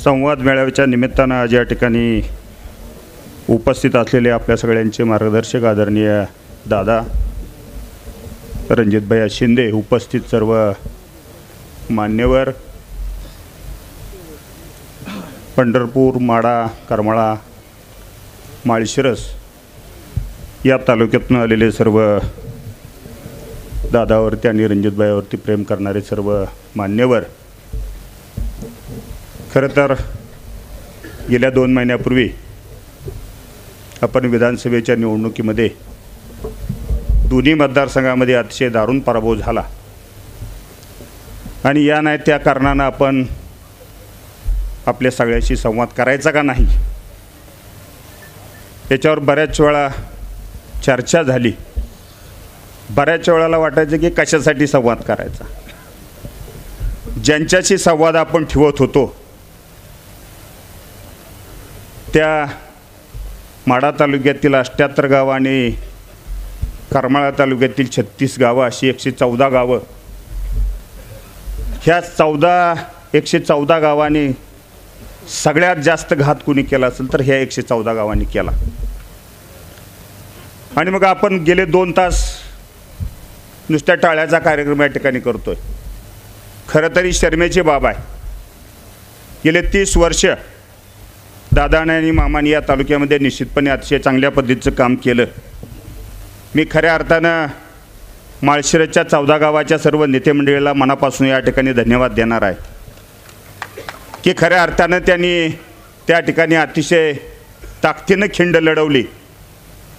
संवाद मेळाव्याच्या निमित्तानं आज या ठिकाणी उपस्थित असलेले आपल्या सगळ्यांचे मार्गदर्शक आदरणीय दादा रणजितभाई शिंदे, उपस्थित सर्व मान्यवर, पंढरपूर, माढा, करमाळा, माळशिरस या तालुक्यातून आलेले सर्व दादावरती आणि रणजितभाईवरती प्रेम करणारे सर्व मान्यवर, खरं तर गेल्या 2 महिन्यापूर्वी आपण विधानसभेच्या निवडणुकीमध्ये दोन्ही मतदारसंघामध्ये अतिशय दारुण पराभव झाला आणि या नाही त्या कारणानं आपण आपल्या सगळ्याशी संवाद करायचा का नाही याच्यावर बऱ्याच वेळा चर्चा झाली. बऱ्याच वेळाला वाटायचं की कशासाठी संवाद करायचा. ज्यांच्याशी संवाद आपण ठेवत होतो त्या माढा तालुक्यातील 78 गावं आणि करमाळा तालुक्यातील 36 गावं अशी 114 गावं, ह्या 114 गावांनी सगळ्यात जास्त घात कुणी केला असेल तर ह्या 114 गावांनी केला. आणि मग आपण गेले 2 तास नुसत्या टाळ्याचा कार्यक्रम या ठिकाणी करतोय. खरं तरी शर्मेची बाब आहे. गेले 30 वर्ष दादाने आणि मामाने या तालुक्यामध्ये निश्चितपणे अतिशय चांगल्या पद्धतीचं काम केलं. मी खऱ्या अर्थानं माळशिरसच्या 14 गावाच्या सर्व नेते मंडळीला मनापासून या ठिकाणी धन्यवाद देणार आहे की खऱ्या अर्थानं त्यांनी त्या ठिकाणी अतिशय ताकदीनं खिंड लढवली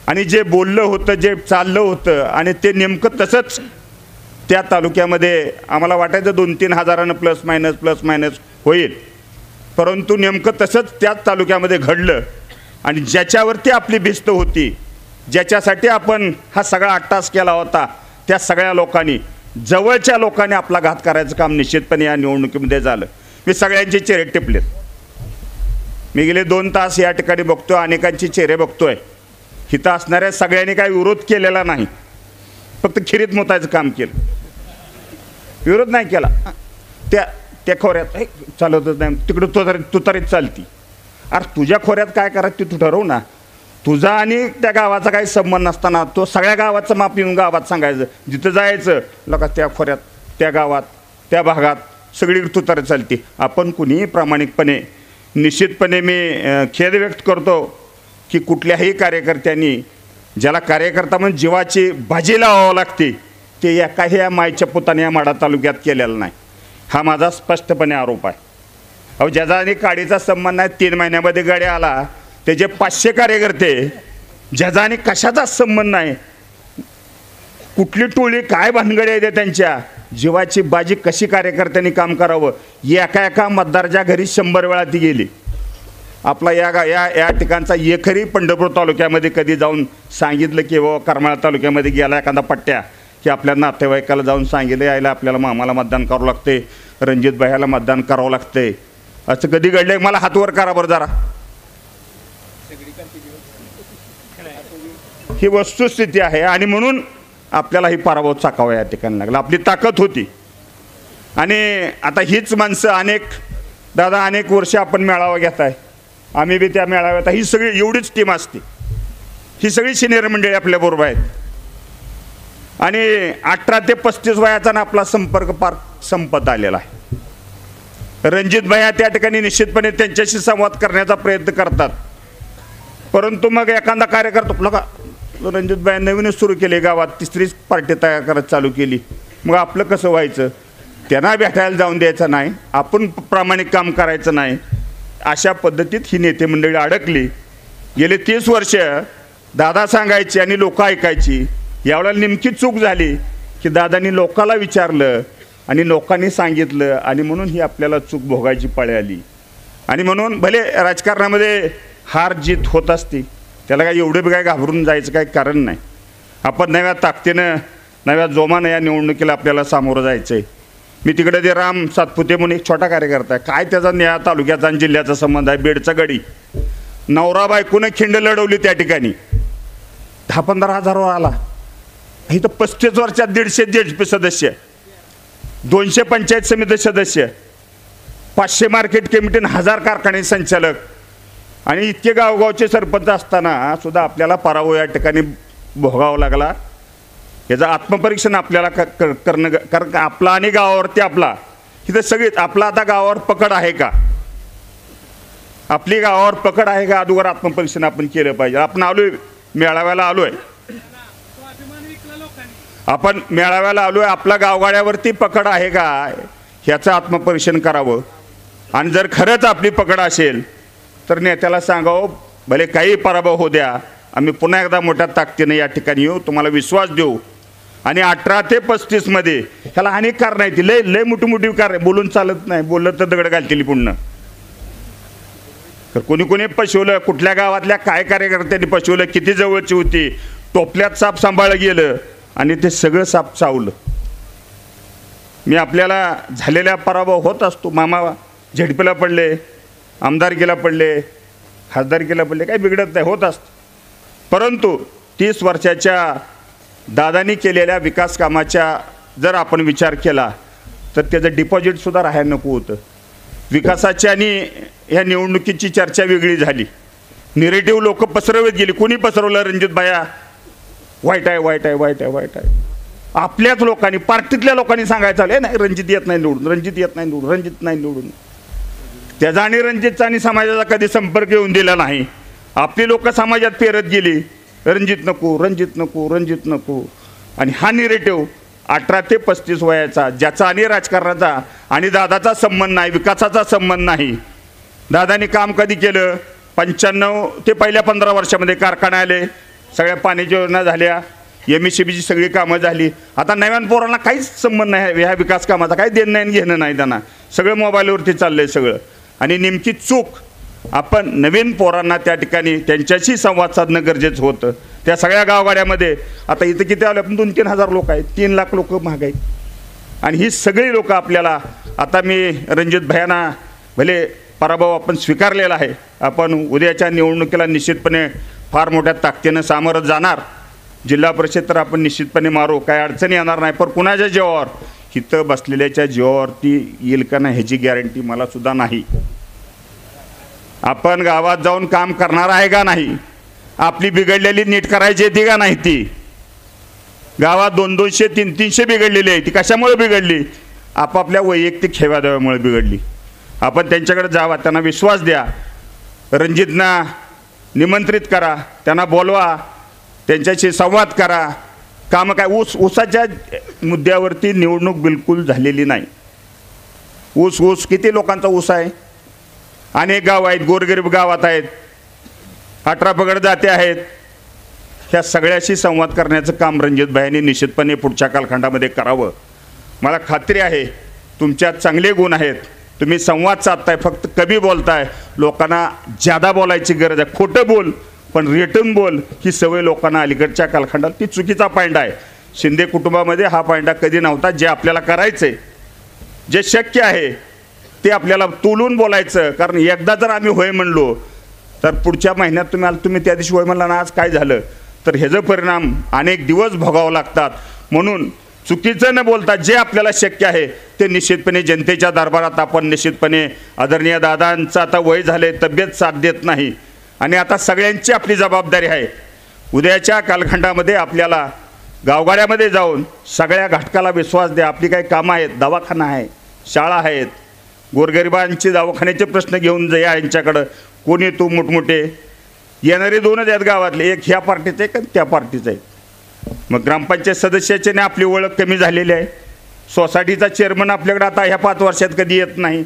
आणि जे बोललं होतं, जे चाललं होतं आणि ते नेमकं तसंच त्या तालुक्यामध्ये आम्हाला वाटायचं 2-3 हजारानं प्लस मायनस होईल, परंतु नेमकं तसंच त्याच तालुक्यामध्ये घडलं. आणि ज्याच्यावरती आपली भिस्त होती, ज्याच्यासाठी आपण हा सगळा अट्टास केला होता, त्या सगळ्या लोकांनी, जवळच्या लोकांनी आपला घात करायचं काम निश्चितपणे या निवडणुकीमध्ये झालं. मी सगळ्यांचे चेहरे टिपलेत. मी गेले 2 तास या ठिकाणी बघतोय, अनेकांचे चेहरे बघतोय. हिथं असणाऱ्या सगळ्यांनी काही विरोध केलेला नाही, फक्त खिरीत मोतायचं काम केलं. विरोध नाही केला. त्या खोऱ्यात चालवतच नाही, तिकडं तुतारीत चालती. अरे तुझ्या खोऱ्यात काय करायचं ते तू ठरव ना. तुझा आणि त्या गावाचा काही संबंध नसताना तो सगळ्या गावाचं माप येऊन गावात सांगायचं, जिथं जायचं लोका त्या खोऱ्यात, त्या गावात, त्या भागात सगळी तुतारीत चालती. आपण कुणीही प्रामाणिकपणे निश्चितपणे मी खेद व्यक्त करतो की कुठल्याही कार्यकर्त्यांनी, ज्याला कार्यकर्ता म्हणून जीवाची भाजी लावावं लागते, ते एकाही या मायच्या पुताने या माढा तालुक्यात केलेलं नाही. हा माझा स्पष्टपणे आरोप आहे. अहो ज्याचा आणि काडीचा संबंध नाही, 3 महिन्यामध्ये गाडी आला, त्याचे 500 कार्यकर्ते, ज्याचा आणि कशाचा संबंध नाही, कुठली टोळी काय भानगडी आहे त्यांच्या, जीवाची बाजी कशी कार्यकर्त्यांनी काम करावं, एका मतदाराच्या घरी 100 वेळा ती गेली. आपला या ठिकाणचा एकरी पंढरपूर तालुक्यामध्ये कधी जाऊन सांगितलं की व करमाळा तालुक्यामध्ये गेला एखादा पट्ट्या की आपल्या नातेवाईकाला जाऊन सांगितलं यायला आपल्याला मामाला मतदान करावं लागते, रणजितभाईला मतदान करावं लागते, असं कधी घडलं? मला हातवर करा बरं जरा. ही वस्तुस्थिती आहे आणि म्हणून आपल्याला ही पराभव चाकावा या ठिकाणी लागला. आपली ताकद होती आणि आता हीच माणसं अनेक वर्ष आपण मेळावा घेत आहे. आम्ही बी त्या मेळाव्यात, ही सगळी एवढीच टीम असते, ही सगळी सिनियर मंडळी आपल्याबरोबर आहेत आणि 18 ते 35 वयाचा आपला संपर्क पार संपत आलेला आहे. रणजितभाई त्या ठिकाणी निश्चितपणे त्यांच्याशी संवाद करण्याचा प्रयत्न करतात, परंतु मग एखादा कार्यकर्ता बघा, रणजितभाई नवीनच सुरू केले, गावात 3री पार्टी तयार करत चालू केली, मग आपलं कसं व्हायचं? त्यांना भेटायला जाऊन द्यायचं नाही, आपण प्रामाणिक काम करायचं नाही, अशा पद्धतीत ही नेते मंडळी अडकली. गेले 30 वर्ष दादा सांगायची आणि लोक ऐकायची. यावेळेला नेमकी चूक झाली की दादांनी लोकाला विचारलं आणि लोकांनी सांगितलं आणि म्हणून ही आपल्याला चूक भोगायची पाळी आली. आणि म्हणून भले राजकारणामध्ये हार जीत होत असते, त्याला काय एवढे बी काय घाबरून जायचं काही कारण नाही. आपण नव्या ताकदीनं, नव्या जोमानं या निवडणुकीला आपल्याला सामोरं जायचं आहे. मी तिकडे ते राम सातपुते म्हणून एक छोटा कार्यकर्ता आहे, काय त्याचा या तालुक्याचा आणि जिल्ह्याचा संबंध आहे? बेडचा गडी, नवरा बायकोनं खिंड लढवली त्या ठिकाणी, 10-15 हजारावर आला. इथं 35 वर्षात 150 DHP सदस्य, 200 पंचायत समिती सदस्य, 500 मार्केट कमिटी, 1000 कारखाने संचालक आणि इतके गावगावचे सरपंच असताना सुद्धा आपल्याला पराभव या ठिकाणी भोगावा लागला. याचं आत्मपरीक्षण आपल्याला करणं, कारण आपला आणि गावावरती आपला इथं सगळीच आपला आता गावावर पकड आहे का, आपली गावावर पकड आहे का, अगोदर आत्मपरीक्षण आपण केलं पाहिजे. आपण आलोय मेळाव्याला, आलोय आपण मेळाव्याला आलोय, आपल्या गावगाड्यावरती पकड आहे का ह्याचं आत्मपरीक्षण करावं. आणि जर खरंच आपली पकड असेल तर नेत्याला सांगावं, भले काही पराभव होऊ द्या, आम्ही पुन्हा एकदा मोठ्या ताकदीने या ठिकाणी येऊ, तुम्हाला विश्वास देऊ. आणि 18 ते 35 मध्ये ह्याला अनेक कारण आहेत, लय लय मोठी मोठी कारण, बोलून चालत नाही, बोललं तर दगड घालतील पुन्हा. तर कोणी कोणी पशवलं, कुठल्या गावातल्या काय कार्यकर्त्यांनी पशवलं, किती जवळची होती, टोपल्यात साप सांभाळलं गेलं आणि ते सगळं साप चावलं. मी आपल्याला झालेल्या पराभव होत असतो. मामा झेडपीला पडले, आमदारकीला पडले, खासदारकीला पडले, काही बिघडत नाही, होत असतं. परंतु 30 वर्षाच्या दादांनी केलेल्या विकास कामाच्या जर आपण विचार केला तर त्याचं डिपॉझिटसुद्धा राहायला नको होतं. विकासाची आणि ह्या निवडणुकीची चर्चा वेगळी झाली, निरेटिव्ह लोक पसरवत गेली. कोणी पसरवलं, रणजित भाया वाईट आहे, वाईट आहे, वाईट आहे, वाईट आहे. आपल्याच लोकांनी, पार्टीतल्या लोकांनी सांगायचं आलं नाही, रणजित येत नाही निवडून, रणजित येत नाही निवडून, रणजित नाही निवडून. त्याचा आणि रणजितचा आणि समाजाचा कधी संपर्क येऊन दिला नाही. आपली लोक समाजात पेरत गेली, रणजित नको, रणजित नको, रणजित नको. आणि हा निरेटिव्ह 18 ते 35 वयाचा, ज्याचा आणि राजकारणाचा आणि दादाचा संबंध नाही, विकासाचा संबंध नाही. दादानी काम कधी केलं? 95 ते पहिल्या 15 वर्षामध्ये कारखाने आले, सगळ्या पाण्याच्या योजना झाल्या, MSCBची सगळी कामं झाली. आता नव्यान पोरांना काहीच संबंध नाही ह्या विकास कामाचा, काही देणं नाही घेणं नाही त्यांना, सगळं मोबाईलवरती चाललं आहे सगळं. आणि नेमकी चूक आपण नवीन पोरांना त्या ठिकाणी त्यांच्याशी संवाद साधणं गरजेचं होतं. त्या सगळ्या गावगाड्यामध्ये आता इथं किती आले, आपण 2-3 हजार लोक आहेत, 3 लाख लोक महाग आहेत. आणि ही सगळी लोक आपल्याला, आता मी रणजित भैयांना भले पराभव आपण स्वीकारलेला आहे, आपण उद्याच्या निवडणुकीला निश्चितपणे फार मोठ्या ताकदीनं सामोरं जाणार. जिल्हा परिषद तर आपण निश्चितपणे मारू, काय अडचणी येणार नाही. पण कुणाच्या जीवावर, इथं बसलेल्याच्या जीवावरती येईल का नाही ह्याची गॅरंटी मला सुद्धा नाही. आपण गावात जाऊन काम करणार आहे का नाही, आपली बिघडलेली नीट करायची येते का नाही. ती गावात 200-200, 300-300 बिघडलेली आहे. ती कशामुळे बिघडली? आपापल्या वैयक्तिक खेवादेवामुळे बिघडली. आपण त्यांच्याकडे जावा, त्यांना विश्वास द्या, रणजितना निमंत्रित करा, त्यांना बोलवा, त्यांच्याशी संवाद करा. कामं काय, ऊसाच्या मुद्द्यावरती निवडणूक बिलकुल झालेली नाही. ऊस किती लोकांचा ऊस आहे, अनेक गाव आहेत, गोरगरीब गावात आहेत, 18 पगड जाते आहेत. ह्या सगळ्याशी संवाद करण्याचं काम रणजित भाईंनी निश्चितपणे पुढच्या कालखंडामध्ये करावं. मला खात्री आहे तुमच्यात चांगले गुण आहेत, तुम्ही संवाद साधताय, फक्त कमी बोलताय. लोकांना ज्यादा बोलायची गरज आहे. खोटं बोल पण रिटर्न बोल ही सवय लोकांना अलीकडच्या कालखंडात, ती चुकीचा पायंडा आहे. शिंदे कुटुंबामध्ये हा पायंडा कधी नव्हता. जे आपल्याला करायचं आहे, जे शक्य आहे ते आपल्याला तोलून बोलायचं. कारण एकदा जर आम्ही होय म्हणलो तर पुढच्या महिन्यात तुम्ही त्या दिवशी होय म्हणला ना, आज काय झालं तर ह्याचा परिणाम अनेक दिवस भोगावं लागतात. म्हणून चुकीचं न बोलता जे आपल्याला शक्य आहे ते निश्चितपणे जनतेच्या दरबारात आपण निश्चितपणे, आदरणीय दादांचं आता वय झाले, तब्येत साथ देत नाही आणि आता सगळ्यांची आपली जबाबदारी आहे. उद्याच्या कालखंडामध्ये आपल्याला गावगाड्यामध्ये जाऊन सगळ्या घटकाला विश्वास द्या. आपली काही कामं आहेत, दवाखाना आहे, शाळा आहेत, गोरगरिबांचे दवाखान्याचे प्रश्न घेऊन जा यांच्याकडं. कोणी तू मोठमोठे येणारे 2च आहेत गावातले, एक ह्या पार्टीचं आहे, त्या पार्टीचं आहे. मग ग्रामपंचायत सदस्याची ने आपली ओळख कमी झालेली आहे. सोसायटीचा चेअरमन आपल्याकडे आता ह्या 5 वर्षात कधी येत नाही.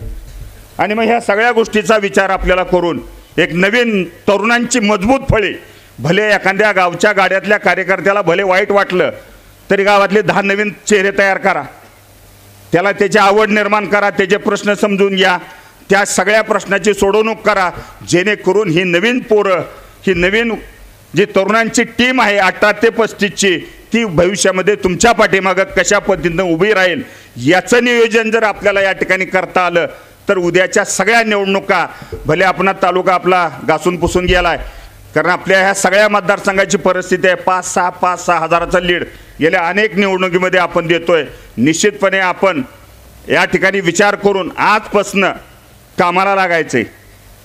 आणि मग ह्या सगळ्या गोष्टीचा विचार आपल्याला करून एक नवीन तरुणांची मजबूत फळे, भले एखाद्या गावच्या गाड्यातल्या कार्यकर्त्याला भले वाईट वाटलं तरी गावातले 10 नवीन चेहरे तयार करा, त्याला त्याची आवड निर्माण करा, त्याचे प्रश्न समजून घ्या, त्या सगळ्या प्रश्नाची सोडवणूक करा. जेणेकरून ही नवीन पोरं, ही नवीन जी तरुणांची टीम आहे 18 ते 35ची, ती भविष्यामध्ये तुमच्या पाठीमागं कशा पद्धतीनं उभी राहील याचं नियोजन जर आपल्याला या ठिकाणी करता आलं तर उद्याच्या सगळ्या निवडणुका, भले आपण तालुका आपला घासून पुसून गेला आहे, कारण आपल्या ह्या सगळ्या मतदारसंघाची परिस्थिती आहे 5-6 हजाराचा लीड गेल्या अनेक निवडणुकीमध्ये आपण देतोय. निश्चितपणे आपण या ठिकाणी विचार करून आजपासनं कामाला लागायचं आहे.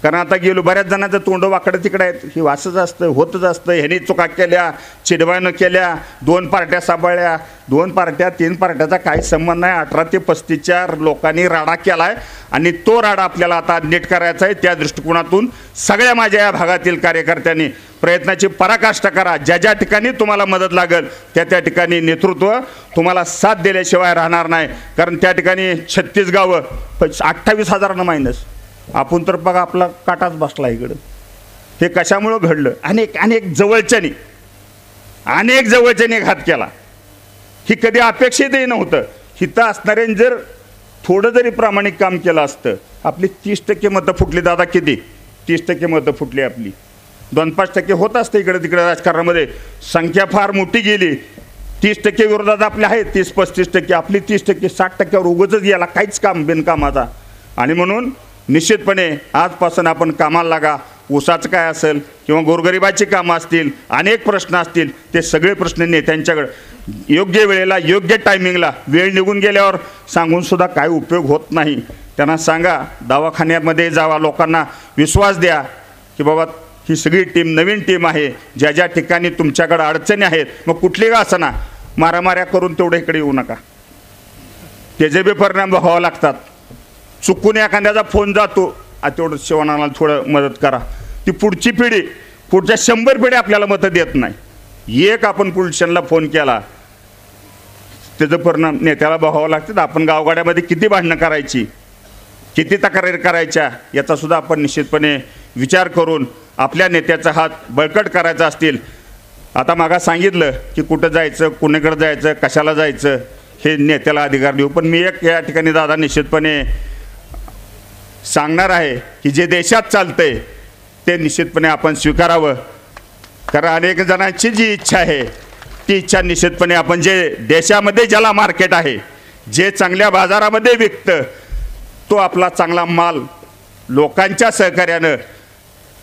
कारण आता गेलो बऱ्याच जणांचं तोंड वाकडं तिकडं आहेत, हे असंच असतं, होतच असतं, ह्यानी चुका केल्या, चिडवानं केल्या, 2 पार्ट्या सांभाळल्या, 2 पार्ट्या 3 पार्ट्याचा काही संबंध नाही. 18 ते 35च्या लोकांनी राडा केला आहे आणि तो राडा आपल्याला आता नीट करायचा आहे. त्या दृष्टिकोनातून सगळ्या माझ्या या भागातील कार्यकर्त्यांनी प्रयत्नाची पराकाष्ठा करा. ज्या ज्या ठिकाणी तुम्हाला मदत लागेल त्या ठिकाणी नेतृत्व तुम्हाला साथ दिल्याशिवाय राहणार नाही. कारण त्या ठिकाणी 36 गावं 28,000 मायनस, आपण तर बघा आपला काटाच बसला इकडं. हे कशामुळं घडलं? अनेक जवळच्याने घात केला. ही कधी अपेक्षितही नव्हतं. हिथं असणाऱ्यांनी जर थोडं जरी प्रामाणिक काम केलं असतं, आपली 30% मतं फुटली. दादा किती? 30% मतं फुटली आपली. 2-5% होत असतं इकडे तिकडे राजकारणामध्ये. संख्या फार मोठी गेली. 30% विरोधात आपले आहेत 30-35%, आपली 30%, 60%वर उगाचच गेला काहीच काम बिनकामाचा. आणि म्हणून निश्चितपणे आजपासून आपण कामाला लागा. ऊसाचं काय असेल किंवा गोरगरिबाची कामं असतील, अनेक प्रश्न असतील, ते सगळे प्रश्न नेत्यांच्याकडे योग्य वेळेला योग्य टायमिंगला, वेळ निघून गेल्यावर सांगूनसुद्धा काही उपयोग होत नाही. त्यांना सांगा दवाखान्यामध्ये जावा, लोकांना विश्वास द्या की बाबा ही सगळी टीम नवीन टीम आहे. ज्या ज्या ठिकाणी तुमच्याकडे अडचणी आहेत, मग कुठली का असना, मारामाऱ्या करून तेवढं इकडे येऊ नका. त्याचे बी परिणाम व्हावं लागतात. चुकून एखाद्याचा फोन जातो, तेवढं शिवणाला थोडं मदत करा. ती पुढची पिढी, पुढच्या 100 पिढी आपल्याला मतं देत नाही. एक आपण पोलिटिशियनला फोन केला, त्याचं परिणाम नेत्याला बघावं लागतं. आपण गावगाड्यामध्ये किती भांडणं करायची, किती तक्रारी करायच्या, याचासुद्धा आपण निश्चितपणे विचार करून आपल्या नेत्याचा हात बळकट करायचा असतील. आता मागा सांगितलं की कुठं जायचं, कुणीकडे जायचं, कशाला जायचं, हे नेत्याला अधिकार देऊ. पण मी एक या ठिकाणी दादा निश्चितपणे सांगणार आहे की जे देशात चालतंय ते निश्चितपणे आपण स्वीकारावं. कारण अनेक जणांची जी इच्छा आहे ती इच्छा निश्चितपणे आपण, जे देशामध्ये ज्याला मार्केट आहे, जे चांगल्या बाजारामध्ये विकतं, तो आपला चांगला माल लोकांच्या सहकार्यानं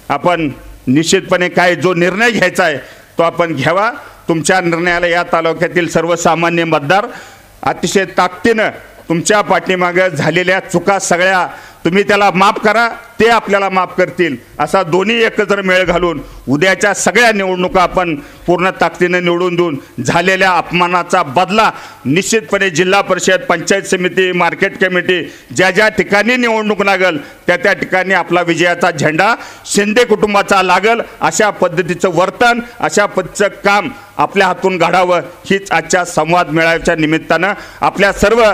आपण निश्चितपणे काय जो निर्णय घ्यायचा आहे तो आपण घ्यावा. तुमच्या निर्णयाला या तालुक्यातील सर्वसामान्य मतदार अतिशय ताकदीनं तुमच्या पाठीमागं झालेल्या चुका सगळ्या तुम्ही त्याला माफ करा, ते आपल्याला माफ करतील. असा दोन्ही एकत्र मेळ घालून उद्याच्या सगळ्या निवडणुका आपण पूर्ण ताकदीनं निवडून देऊन झालेल्या अपमानाचा बदला निश्चितपणे जिल्हा परिषद, पंचायत समिती, मार्केट कमिटी, ज्या ज्या ठिकाणी निवडणूक लागल त्या ठिकाणी आपला विजयाचा झेंडा शिंदे कुटुंबाचा लागल. अशा पद्धतीचं वर्तन, अशा पद्धतीचं काम आपल्या हातून घडावं, हीच आजच्या संवाद मेळाव्याच्या निमित्तानं आपल्या सर्व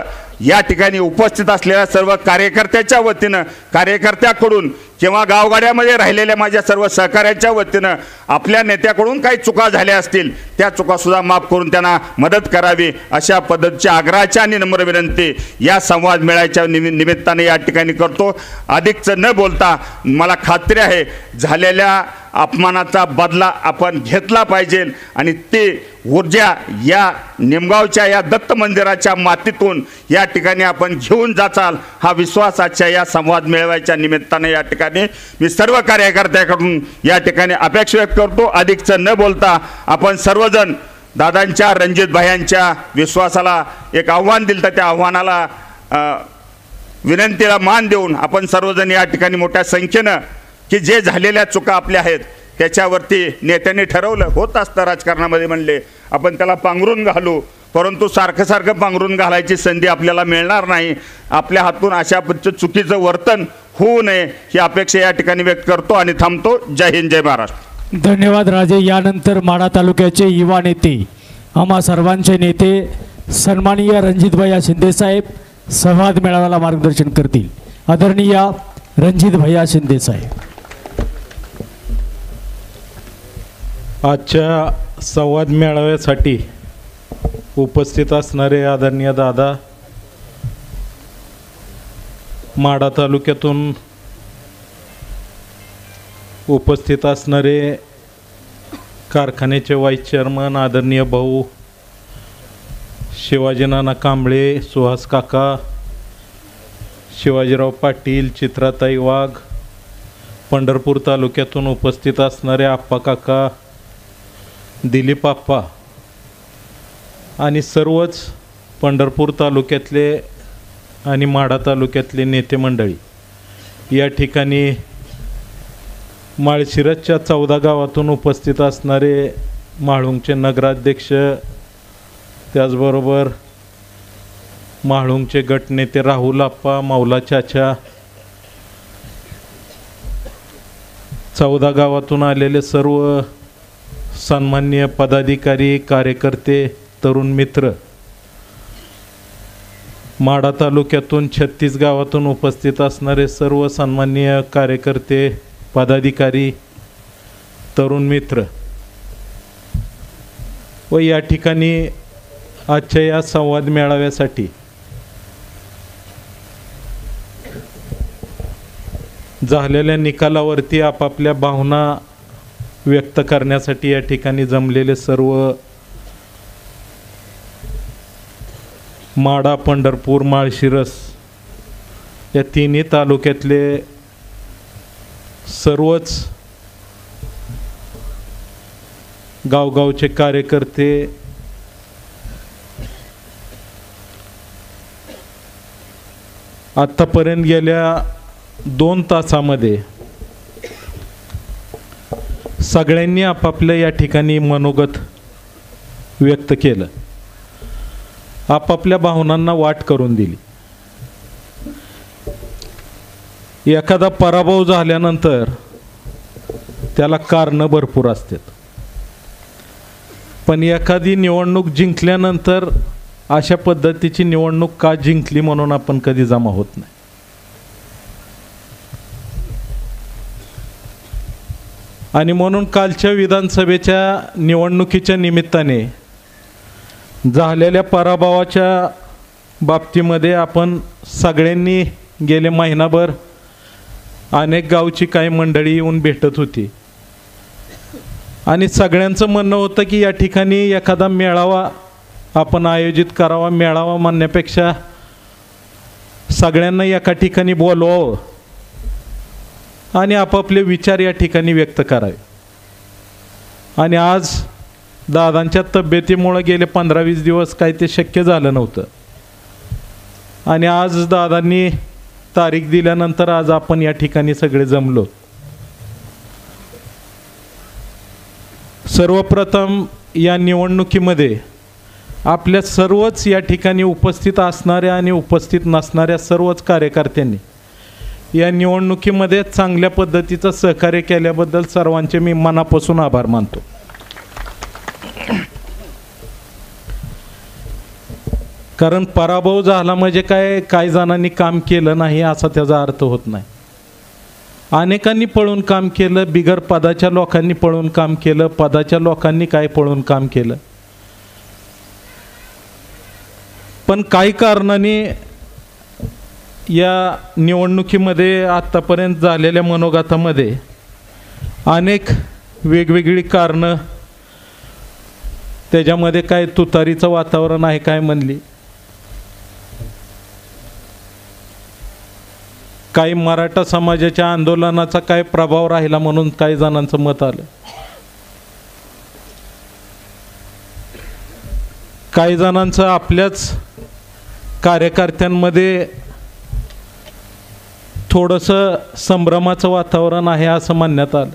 या ठिकाणी उपस्थित असलेल्या सर्व कार्यकर्त्याच्या वतीनं, कार्यकर्त्याकडून किंवा गावगाड्यामध्ये राहिलेल्या माझ्या सर्व सहकाऱ्यांच्या वतीनं आपल्या नेत्याकडून काही चुका झाल्या असतील त्या चुकासुद्धा माफ करून त्यांना मदत करावी, अशा पद्धतीच्या आग्रहाची आणि नम्र विनंती या संवाद मेळाव्याच्या निमित्ताने या ठिकाणी करतो. अधिकचं न बोलता मला खात्री आहे झालेल्या अपमानाचा बदला आपण घेतला पाहिजे आणि ती ऊर्जा या निमगावच्या या दत्त मंदिराच्या मातीतून या ठिकाणी आपण घेऊन जाचाल, हा विश्वास आजच्या या संवाद मेळाव्याच्या निमित्ताने या ठिकाणी मी सर्व कार्यकर्त्याकडून या ठिकाणी अपेक्षा व्यक्त करतो. अधिकचं न बोलता आपण सर्वजण दादांच्या, रणजित भायांच्या विश्वासाला एक आव्हान दिलं, तर त्या आव्हानाला विनंतीला मान देऊन आपण सर्वजण या ठिकाणी मोठ्या संख्येनं की जे झालेल्या चुका आपल्या आहेत त्याच्यावरती नेत्यांनी ठरवलं. होत असतं राजकारणामध्ये म्हणले आपण त्याला पांघरून घालू, परंतु सारखं पांघरून घालायची संधी आपल्याला मिळणार नाही. आपल्या हातून अशा पद्धतीचं चुकीचं वर्तन होऊ नये ही अपेक्षा या ठिकाणी व्यक्त करतो आणि थांबतो. जय हिंद, जय महाराष्ट्र. धन्यवाद राजे. यानंतर माढा तालुक्याचे युवा नेते, आम्हा सर्वांचे नेते सन्माननीय रणजितभैया शिंदे साहेब संवाद मेळाव्याला मार्गदर्शन करतील. आदरणीय रणजितभैया शिंदे साहेब. आजच्या संवाद मेळाव्यासाठी उपस्थित असणारे आदरणीय दादा, माढा तालुक्यातून उपस्थित असणारे कारखान्याचे व्हाईस चेअरमन आदरणीय भाऊ शिवाजीनाना कांबळे, सुहास काका, शिवाजीराव पाटील, चित्राताई वाघ, पंढरपूर तालुक्यातून उपस्थित असणारे आप्पा काका, दिलीप आप्पा आणि सर्वच पंढरपूर तालुक्यातले आणि माढा तालुक्यातले नेते मंडळी, या ठिकाणी माळशिरसच्या 14 गावातून उपस्थित असणारे म्हाळुंगचे नगराध्यक्ष, त्याचबरोबर म्हाळुंगचे गटनेते राहुल आप्पा, माऊला चाचा, 14 गावातून आलेले सर्व सन्माननीय पदाधिकारी, कार्यकर्ते, तरुण मित्र, माढा तालुक्यातून 36 गावातून उपस्थित असणारे सर्व सन्माननीय कार्यकर्ते, पदाधिकारी, तरुण मित्र व या ठिकाणी आजच्या या संवाद मेळाव्यासाठी झालेल्या निकालावरती आपापल्या भावना व्यक्त करण्यासाठी या ठिकाणी जमलेले सर्व माढा, पंढरपूर, माळशिरस या तिन्ही तालुक्यातले सर्वच गावगावचे कार्यकर्ते, आत्तापर्यंत गेल्या 2 तासामध्ये सगळ्यांनी आपापल्या या ठिकाणी मनोगत व्यक्त केलं, आपापल्या भावनांना वाट करून दिली. एखादा पराभव झाल्यानंतर त्याला कारणं भरपूर असतात, पण एखादी निवडणूक जिंकल्यानंतर अशा पद्धतीची निवडणूक का जिंकली म्हणून आपण कधी जमा होत नाही. आणि म्हणून कालच्या विधानसभेच्या निवडणुकीच्या निमित्ताने झालेल्या पराभवाच्या बाबतीमध्ये आपण सगळ्यांनी गेले महिनाभर अनेक गावची काही मंडळी येऊन भेटत होती आणि सगळ्यांचं म्हणणं होतं की या ठिकाणी एखादा मेळावा आपण आयोजित करावा. मेळावा म्हणण्यापेक्षा सगळ्यांना एका ठिकाणी बोलवावं आणि आपापले विचार या ठिकाणी व्यक्त करावे. आणि आज दादांच्या तब्येतीमुळे गेले 15-20 दिवस काही ते शक्य झालं नव्हतं आणि आज दादांनी तारीख दिल्यानंतर आज आपण या ठिकाणी सगळे जमलो. सर्वप्रथम या निवडणुकीमध्ये आपल्या सर्वच या ठिकाणी उपस्थित असणाऱ्या आणि उपस्थित नसणाऱ्या सर्वच कार्यकर्त्यांनी या निवडणुकीमध्ये चांगल्या पद्धतीचं सहकार्य केल्याबद्दल सर्वांचे मी मनापासून आभार मानतो. कारण पराभव झाला म्हणजे काही जणांनी काम केलं नाही असा त्याचा अर्थ होत नाही. अनेकांनी पळून काम केलं, बिगर पदाच्या लोकांनी पळून काम केलं, पदाच्या लोकांनी काय पळून काम केलं. पण काही कारणाने या निवडणुकीमध्ये आत्तापर्यंत झालेल्या मनोगतामध्ये अनेक वेगवेगळी कारणं, त्याच्यामध्ये काय तुतारीचं वातावरण आहे काय म्हणली, काही मराठा समाजाच्या आंदोलनाचा काय प्रभाव राहिला म्हणून काही जणांचं मत आलं, काही जणांचं आपल्याच कार्यकर्त्यांमध्ये थोडंसं संभ्रमाचं वातावरण आहे असं म्हणण्यात आलं.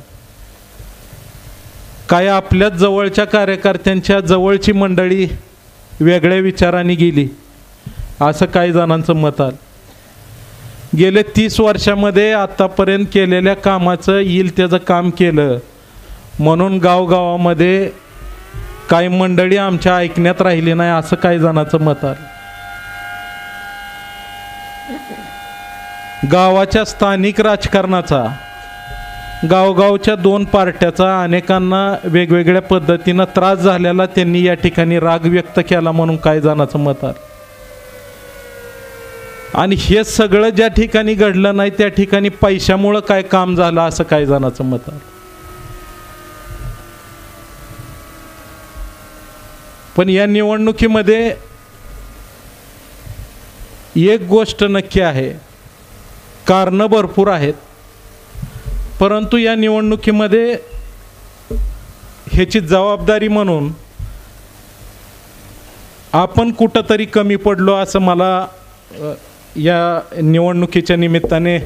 काय आपल्याच जवळच्या कार्यकर्त्यांच्या जवळची मंडळी वेगळ्या विचारांनी गेली असं काही जणांचं मत आलं. गेले 30 वर्षामध्ये आत्तापर्यंत केलेल्या कामाचं येईल त्याचं काम केलं म्हणून गावगावामध्ये काही मंडळी आमच्या ऐकण्यात राहिली नाही असं काही जणांचं मत आलं. गावाच्या स्थानिक राजकारणाचा, गावगावच्या 2 पार्ट्याचा अनेकांना वेगवेगळ्या पद्धतीनं त्रास झालेला त्यांनी या ठिकाणी राग व्यक्त केला म्हणून काही जणांचं मत आलं. आणि हे सगळं ज्या ठिकाणी घडलं नाही त्या ठिकाणी पैशामुळं काय काम झालं असं काही जणांचं मत आलं. पण या निवडणुकीमध्ये एक गोष्ट नक्की आहे, कारणं भरपूर आहेत, परंतु या निवडणुकीमध्ये ह्याची जबाबदारी म्हणून आपण कुठंतरी कमी पडलो असं मला या निवडणुकीच्या निमित्ताने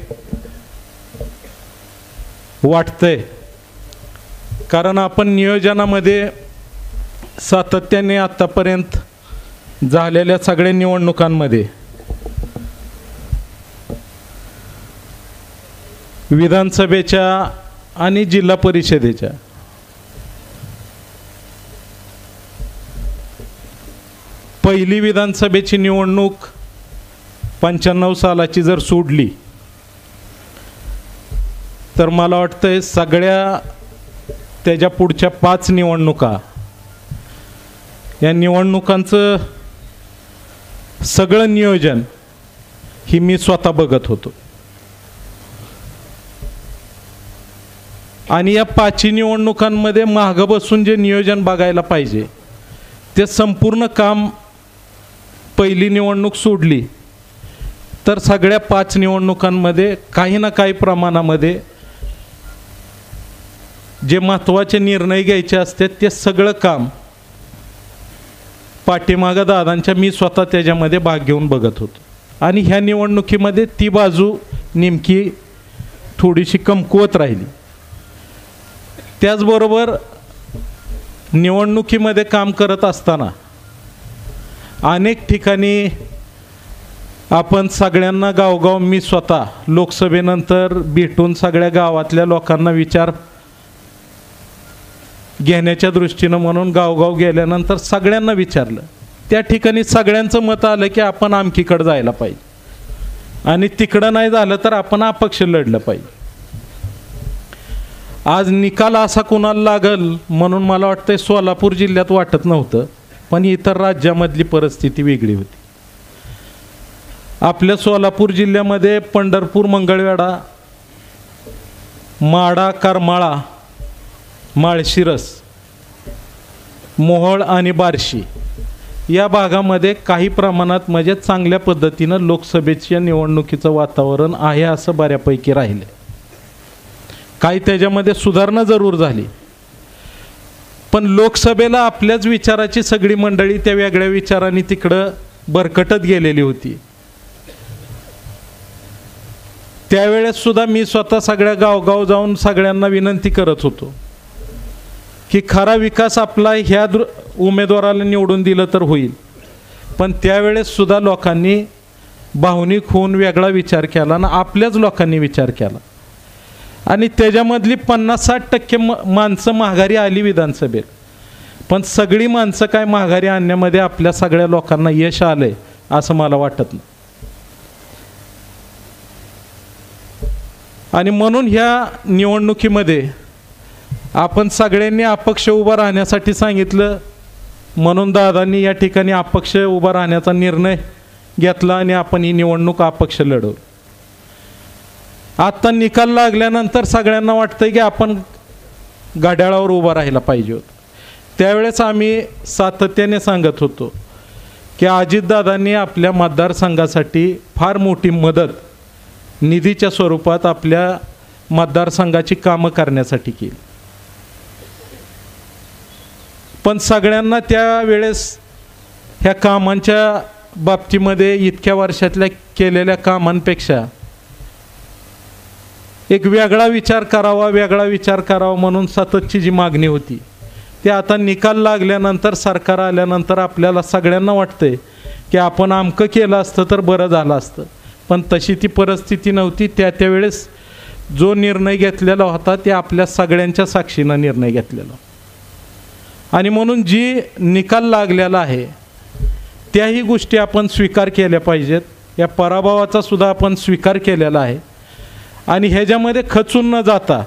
वाटतंय, कारण आपण नियोजनामध्ये सातत्याने आत्तापर्यंत झालेल्या सगळ्या निवडणुकांमध्ये विधानसभेच्या आणि जिल्हा परिषदेच्या पहिली विधानसभेची निवडणूक 95 सालाची जर सोडली तर मला वाटतंय सगळ्या त्याच्या पुढच्या 5 निवडणुका, या निवडणुकांचं सगळं नियोजन ही मी स्वतः बघत होतो. आणि या 5 निवडणुकांमध्ये मागं बसून जे नियोजन बघायला पाहिजे ते संपूर्ण काम पहिली निवडणूक सोडली तर सगळ्या 5 निवडणुकांमध्ये काही ना काही प्रमाणामध्ये जे महत्त्वाचे निर्णय घ्यायचे असतात ते सगळं काम पाठीमागं दादांच्या मी स्वतः त्याच्यामध्ये भाग घेऊन बघत होतो. आणि ह्या निवडणुकीमध्ये ती बाजू नेमकी थोडीशी कमकुवत राहिली. त्याचबरोबर निवडणुकीमध्ये काम करत असताना अनेक ठिकाणी आपण सगळ्यांना गावगाव मी स्वतः लोकसभेनंतर भेटून सगळ्या गावातल्या लोकांना विचार घेण्याच्या दृष्टीनं म्हणून गावगाव गेल्यानंतर सगळ्यांना विचारलं. त्या ठिकाणी सगळ्यांचं मत आलं की आपण आमकीकडे जायला पाहिजे आणि तिकडं नाही झालं तर आपण अपक्ष लढलं पाहिजे. आज निकाल असा कोणाला लागल म्हणून मला वाटतं सोलापूर जिल्ह्यात वाटत नव्हतं, पण इतर राज्यामधली परिस्थिती वेगळी होती. आपल्या सोलापूर जिल्ह्यामध्ये पंढरपूर, मंगळवेढा, माढा, करमाळा, माळशिरस, मोहोळ आणि बार्शी या भागामध्ये काही प्रमाणात म्हणजे चांगल्या पद्धतीनं लोकसभेच्या निवडणुकीचं वातावरण आहे असं बऱ्यापैकी राहिलं. काही त्याच्यामध्ये सुधारणा जरूर झाली, पण लोकसभेला आपल्याच विचाराची सगळी मंडळी त्या वेगळ्या विचारांनी तिकडं भरकटत गेलेली होती. त्यावेळेस सुद्धा मी स्वतः सगळ्या गावगाव जाऊन सगळ्यांना विनंती करत होतो की खरा विकास आपला ह्या उमेदवाराला निवडून दिलं तर होईल. पण त्यावेळेस सुद्धा लोकांनी भावनिक होऊन वेगळा विचार केला आणि आपल्याच लोकांनी विचार केला आणि त्याच्यामधली 50-60% माणसं माघारी आली विधानसभेत. पण सगळी माणसं काय माघारी आणण्यामध्ये आपल्या सगळ्या लोकांना यश आलंय असं मला वाटत नाही. आणि म्हणून ह्या निवडणुकीमध्ये आपण सगळ्यांनी अपक्ष उभा राहण्यासाठी सांगितलं, म्हणून दादांनी या ठिकाणी अपक्ष उभा राहण्याचा निर्णय घेतला आणि आपण ही निवडणूक अपक्ष लढवू. आत्ता निकाल लागल्यानंतर सगळ्यांना वाटतंय की आपण घड्याळावर उभा राहायला पाहिजे होतं. त्यावेळेस आम्ही सातत्याने सांगत होतो की अजितदादांनी आपल्या मतदारसंघासाठी फार मोठी मदत निधीच्या स्वरूपात आपल्या मतदारसंघाची कामं करण्यासाठी केली. पण सगळ्यांना त्यावेळेस ह्या कामांच्या बाबतीमध्ये इतक्या वर्षातल्या केलेल्या कामांपेक्षा एक वेगळा विचार करावा म्हणून सततची जी मागणी होती ती आता निकाल लागल्यानंतर, सरकार आल्यानंतर आपल्याला सगळ्यांना वाटतंय की आपण अमकं केलं असतं तर बरं झालं असतं. पण तशी ती परिस्थिती नव्हती. त्यावेळेस जो निर्णय घेतलेला होता ते आपल्या सगळ्यांच्या साक्षीनं निर्णय घेतलेला आणि म्हणून जी निकाल लागलेला आहे त्याही गोष्टी आपण स्वीकार केल्या पाहिजेत. या पराभवाचा सुद्धा आपण स्वीकार केलेला आहे आणि ह्याच्यामध्ये खचून न जाता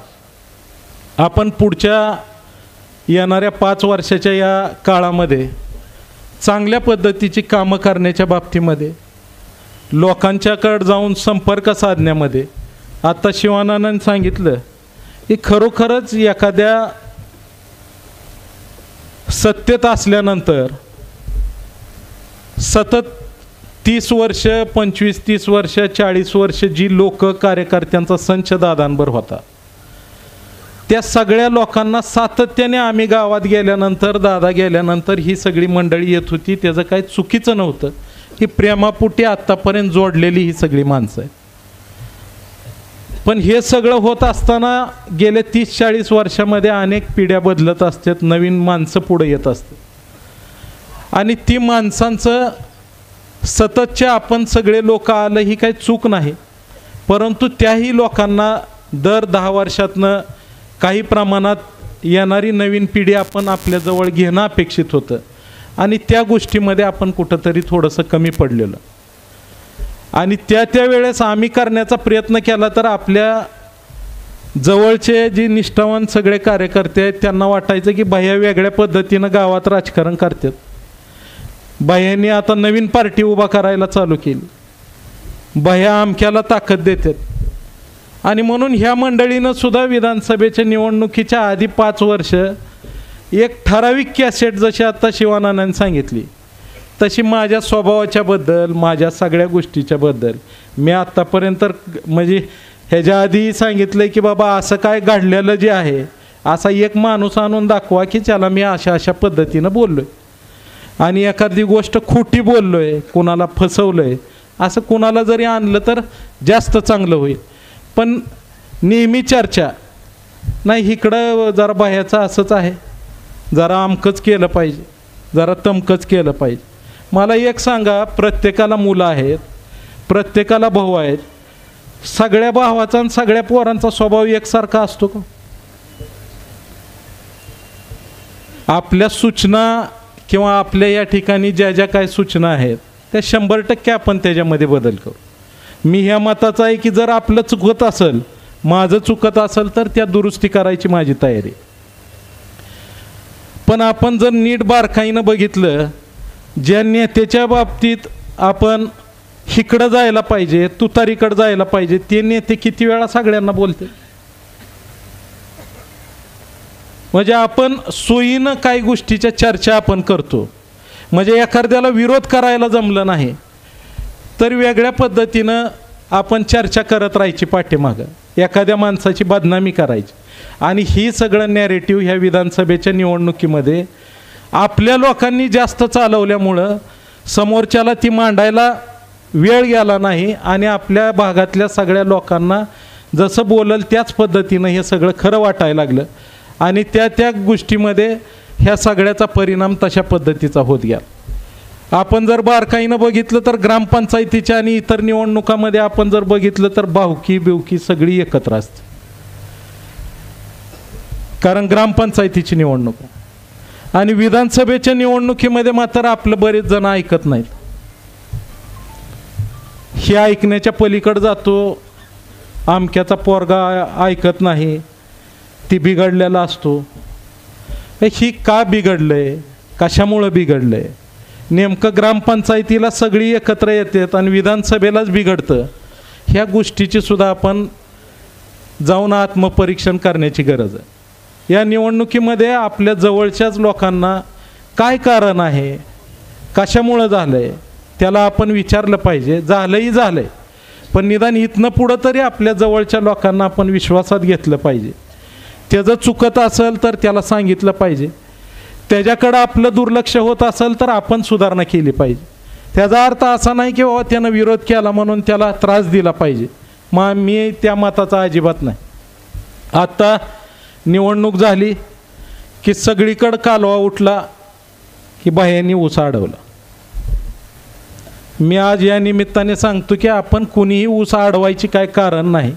आपण पुढच्या येणाऱ्या 5 वर्षाच्या या काळामध्ये चांगल्या पद्धतीची कामं करण्याच्या बाबतीमध्ये, लोकांच्याकडे जाऊन संपर्क साधण्यामध्ये, आता शिवानंदांनी सांगितलं की खरोखरच एखाद्या सत्तेत असल्यानंतर सतत 30 वर्ष, 25-30 वर्ष, 40 वर्ष जी लोक कार्यकर्त्यांचा संच दादांवर होता त्या सगळ्या लोकांना सातत्याने आम्ही गावात गेल्यानंतर, दादा गेल्यानंतर ही सगळी मंडळी येत होती. त्याचं काही चुकीचं नव्हतं. ही प्रेमापोटी आत्तापर्यंत जोडलेली ही सगळी माणसं आहेत. पण हे सगळं होत असताना गेल्या 30-40 वर्षामध्ये अनेक पिढ्या बदलत असतात, नवीन माणसं पुढे येत असतात आणि ती माणसांचं सततचे आपण सगळे लोक आलं ही काही चूक नाही, परंतु त्याही लोकांना दर 10 वर्षातनं काही प्रमाणात येणारी नवीन पिढी आपण आपल्याजवळ घेणं अपेक्षित होतं आणि त्या गोष्टीमध्ये आपण कुठंतरी थोडंसं कमी पडलेलं आणि त्या वेळेस आम्ही करण्याचा प्रयत्न केला तर आपल्या जवळचे जे निष्ठावान सगळे कार्यकर्ते आहेत त्यांना वाटायचं की भैया वेगळ्या पद्धतीनं गावात राजकारण करतात, भैयांनी आता नवीन पार्टी उभा करायला चालू केली, भैया अमक्याला ताकद देतात आणि म्हणून ह्या मंडळीनं सुद्धा विधानसभेच्या निवडणुकीच्या आधी 5 वर्ष एक ठराविक कॅसेट जशी आता शिवानंदांनी सांगितली तशी माझ्या स्वभावाच्या बद्दल, माझ्या सगळ्या गोष्टीच्या बद्दल मी आत्तापर्यंत म्हणजे ह्याच्या आधी सांगितलं की बाबा असं काय घडलेलं जे आहे असा एक माणूस आणून दाखवा की त्याला मी अशा पद्धतीनं बोललो आहे आणि एखादी गोष्ट खोटी बोललो आहे, कुणाला फसवलं आहे असं कुणाला जरी आणलं तर जास्त चांगलं होईल. पण नेहमी चर्चा नाही, इकडं जरा बाह्याचं असंच आहे, जरा अमकंच केलं पाहिजे, जरा तमकंच केलं पाहिजे. मला एक सांगा, प्रत्येकाला मुलं आहेत, प्रत्येकाला भाऊ आहेत, सगळ्या भावाचा आणि सगळ्या पोरांचा स्वभाव एकसारखा असतो का? आपल्या सूचना किंवा आपल्या या ठिकाणी ज्या काही सूचना आहेत त्या 100% आपण त्याच्यामध्ये बदल करू. मी ह्या मताचा आहे की जर आपलं चुकत असेल, माझं चुकत असेल तर त्या दुरुस्ती करायची माझी तयारी. पण आपण जर नीट बारकाईनं बघितलं, ज्या नेत्याच्या बाबतीत आपण इकडं जायला पाहिजे, तुतारीकडं जायला पाहिजे, ते नेते किती वेळा सगळ्यांना बोलते. म्हणजे आपण सोयीनं काही गोष्टीच्या चर्चा आपण करतो, म्हणजे एखाद्याला विरोध करायला जमलं नाही तर वेगळ्या पद्धतीनं आपण चर्चा करत राहायची पाठीमागं, एखाद्या माणसाची बदनामी करायची. आणि ही सगळं नॅरेटिव्ह ह्या विधानसभेच्या निवडणुकीमध्ये आपल्या लोकांनी जास्त चालवल्यामुळं समोरच्याला ती मांडायला वेळ गेला नाही आणि आपल्या भागातल्या सगळ्या लोकांना जसं बोलल त्याच पद्धतीनं हे सगळं खरं वाटायला लागलं आणि त्या गोष्टीमध्ये ह्या सगळ्याचा परिणाम तशा पद्धतीचा होत गेला. आपण जर बारकाईनं बघितलं तर ग्रामपंचायतीच्या आणि इतर निवडणुकामध्ये आपण जर बघितलं तर भावकी बिवकी सगळी एकत्र असते, कारण ग्रामपंचायतीची निवडणूक आणि विधानसभेच्या निवडणुकीमध्ये मात्र आपलं बरेच जण ऐकत नाहीत. हे ऐकण्याच्या पलीकडे जातो, आमक्याचा पोरगा ऐकत नाही, ती बिघडलेला असतो. ही का बिघडलंय, कशामुळं बिघडलंय, नेमकं ग्रामपंचायतीला सगळी एकत्र येतात आणि विधानसभेलाच बिघडतं, ह्या गोष्टीची सुद्धा आपण जाऊन आत्मपरीक्षण करण्याची गरज आहे. या निवडणुकीमध्ये आपल्या जवळच्याच लोकांना काय कारण आहे, कशामुळं झालं आहे त्याला आपण विचारलं पाहिजे. झालंही झालं आहे, पण निदान इथनं पुढं तरी आपल्या जवळच्या लोकांना आपण विश्वासात घेतलं पाहिजे. त्याचं चुकत असेल तर त्याला सांगितलं पाहिजे, त्याच्याकडं आपलं दुर्लक्ष होत असेल तर आपण सुधारणा केली पाहिजे. त्याचा अर्थ असा नाही की बाबा त्यानं विरोध केला म्हणून त्याला त्रास दिला पाहिजे, मग मी त्या मताचा अजिबात नाही. आता निवडणूक झाली की सगळीकडं कालवा उठला की बाह्यांनी ऊस अडवला. मी आज या निमित्ताने सांगतो की आपण कुणीही ऊस अडवायची काय कारण नाही.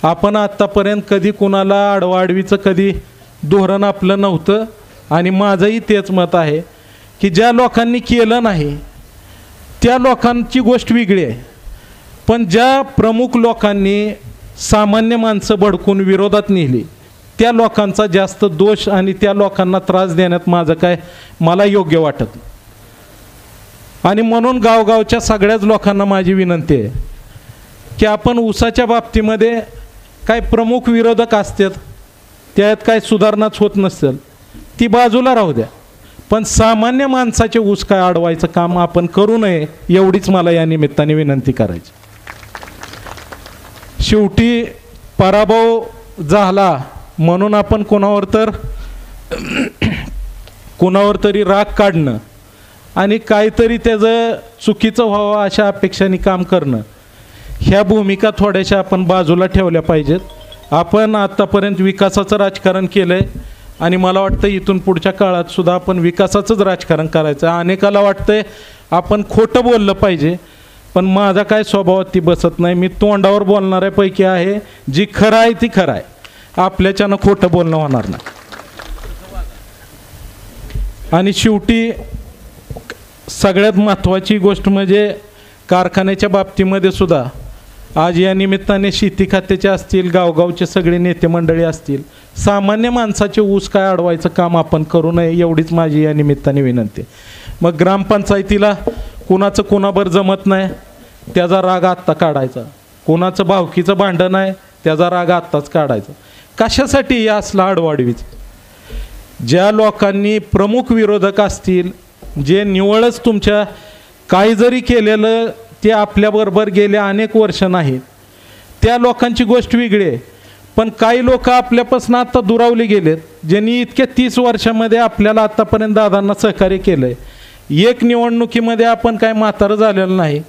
आपण आत्तापर्यंत कधी कुणाला आडवाआडवीचं कधी धोरण आपलं नव्हतं आणि माझंही तेच मत आहे की ज्या लोकांनी केलं नाही त्या लोकांची गोष्ट वेगळी आहे, पण ज्या प्रमुख लोकांनी सामान्य माणसं भडकून विरोधात नेली त्या लोकांचा जास्त दोष आणि त्या लोकांना त्रास देण्यात मला योग्य वाटत. आणि म्हणून गावगावच्या सगळ्याच लोकांना माझी विनंती आहे की आपण ऊसाच्या बाबतीमध्ये काय प्रमुख विरोधक असतात, त्यात काय सुधारणाच होत नसेल ती बाजूला राहू द्या, पण सामान्य माणसाचे ऊस काय अडवायचं काम आपण करू नये एवढीच मला या निमित्ताने विनंती करायची. शेवटी पराभव झाला म्हणून आपण कोणावर तरी राग काढणं आणि काहीतरी त्याचं चुकीचं व्हावं अशा अपेक्षाने काम करणं ह्या भूमिका थोड्याशा आपण बाजूला ठेवल्या पाहिजेत. आपण आत्तापर्यंत विकासाचं राजकारण केलं आहे आणि मला वाटतं इथून पुढच्या काळात सुद्धा आपण विकासाचंच राजकारण करायचं. अनेकाला वाटतंय आपण खोटं बोललं पाहिजे, पण माझा काय स्वभावात ती बसत नाही. मी तोंडावर बोलणाऱ्यापैकी आहे. जी खरं आहे ती खरं आहे. आपल्याच्यानं खोटं बोलणं होणार नाही. आणि शेवटी सगळ्यात महत्त्वाची गोष्ट म्हणजे कारखान्याच्या बाबतीमध्ये सुद्धा आज या निमित्ताने शेती खात्याचे असतील, गावगावचे सगळे नेते मंडळी असतील, सामान्य माणसाचे ऊस काय अडवायचं काम आपण करू नये एवढीच माझी या निमित्ताने विनंती. मग ग्रामपंचायतीला कुणाचं कुणाबर जमत नाही त्याचा राग आत्ता काढायचा, कुणाचं भावकीचं भांडण आहे त्याचा राग आत्ताच काढायचा. कशासाठी या असला आडवाडवीच? ज्या लोकांनी प्रमुख विरोधक असतील, जे निवळच तुमच्या काही जरी केलेलं ते आपल्याबरोबर गेले अनेक वर्ष नाहीत, त्या लोकांची गोष्ट वेगळी आहे. पण काही लोक आपल्यापासून आता दुरावले गेलेत, ज्यांनी इतक्या 30 वर्षामध्ये आपल्याला आत्तापर्यंत दादांना सहकार्य केलं आहे. एक निवडणुकीमध्ये आपण काय म्हातारं झालेलं नाही.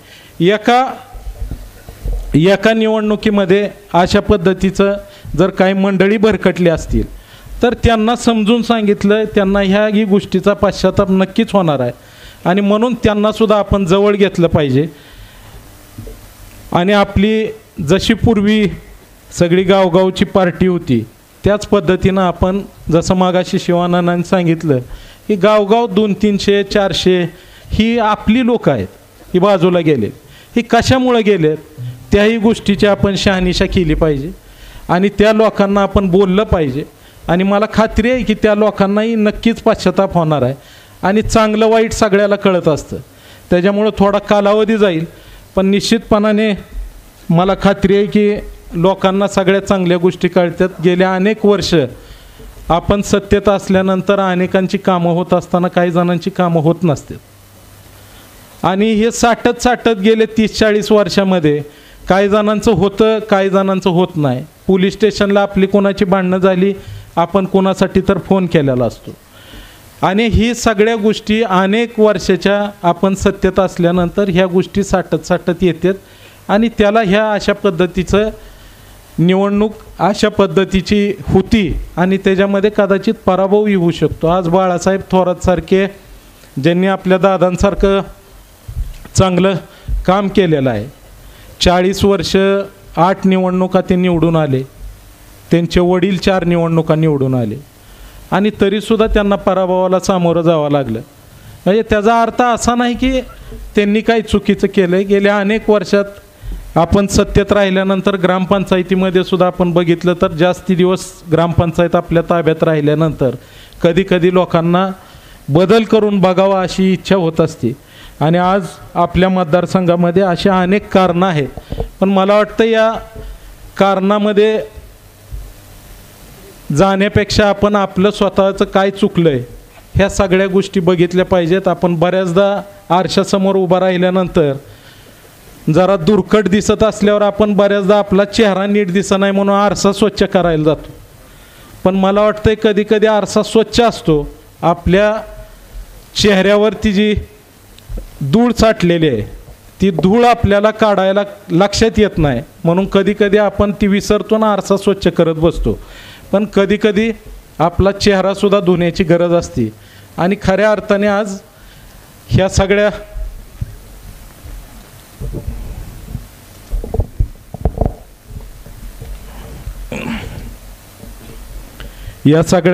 एका निवडणुकीमध्ये अशा पद्धतीचं जर काही मंडळी भरकटली असतील तर त्यांना समजून सांगितलं, त्यांना ह्या गोष्टीचा पश्चाताप नक्कीच होणार आहे. आणि म्हणून त्यांनासुद्धा आपण जवळ घेतलं पाहिजे. आणि आपली जशी पूर्वी सगळी गावगावची पार्टी होती त्याच पद्धतीनं आपण जसं मागाशी शिवानंदांनी सांगितलं की गावगाव 200, 400 ही आपली लोक आहेत, ही बाजूला गेले. ही कशामुळे गेलेत त्याही गोष्टीची आपण शहानिशा केली पाहिजे आणि त्या लोकांना आपण बोललं पाहिजे. आणि मला खात्री आहे की त्या लोकांनाही नक्कीच पश्चाताप होणार आहे. आणि चांगलं वाईट सगळ्याला कळत असतं, त्याच्यामुळं थोडा कालावधी जाईल, पण निश्चितपणाने मला खात्री आहे की लोकांना सगळ्या चांगल्या गोष्टी कळतात. गेल्या अनेक वर्ष आपण सत्तेत असल्यानंतर अनेकांची कामं होत असताना काही जणांची कामं होत नसतात. आणि हे साठत गेले 30-40 वर्षामध्ये काही जणांचं होतं, काही जणांचं होत नाही. पोलीस स्टेशनला आपली कोणाची भांडणं झाली, आपण कोणासाठी तर फोन केलेला असतो. आणि ही सगळ्या गोष्टी अनेक वर्षाच्या आपण सत्तेत असल्यानंतर ह्या गोष्टी साठत येतात. आणि त्याला ह्या अशा पद्धतीचं निवडणूक अशा पद्धतीची होती आणि त्याच्यामध्ये कदाचित पराभवही होऊ शकतो. आज बाळासाहेब थोरातसारखे ज्यांनी आपल्या दादांसारखं चांगलं काम केलेलं आहे, 40 वर्ष 8 निवडणुका ते निवडून आले, त्यांचे वडील 4 निवडणुका निवडून आले आणि तरीसुद्धा त्यांना पराभवाला सामोरं जावं लागलं. म्हणजे त्याचा अर्थ असा नाही की त्यांनी काही चुकीचं केलं आहे. गेल्या अनेक वर्षात आपण सत्तेत राहिल्यानंतर ग्रामपंचायतीमध्ये सुद्धा आपण बघितलं तर जास्ती दिवस ग्रामपंचायत आपल्या ताब्यात राहिल्यानंतर कधी लोकांना बदल करून बघावा अशी इच्छा होत असते. आणि आज आपल्या मतदारसंघामध्ये अशा अनेक कारणं आहेत, पण मला वाटतं या कारणामध्ये जाण्यापेक्षा आपण आपलं स्वतःचं काय चुकलं आहे ह्या सगळ्या गोष्टी बघितल्या पाहिजेत. आपण बऱ्याचदा आरशासमोर उभा राहिल्यानंतर जरा दुर्कट दिसत असल्यावर आपण बऱ्याचदा आपला चेहरा नीट दिसत नाही म्हणून आरसा स्वच्छ करायला जातो. पण मला वाटतं कधी आरसा स्वच्छ असतो, आपल्या चेहऱ्यावरती जी धूळ साठलेली आहे ती धूळ आपल्याला काढायला लक्षात येत नाही, म्हणून कधी आपण ती विसरतो ना आरसा स्वच्छ करत बसतो. पण कधी आपला चेहरासुद्धा धुण्याची गरज असते. आणि खऱ्या अर्थाने आज ह्या सगळ्या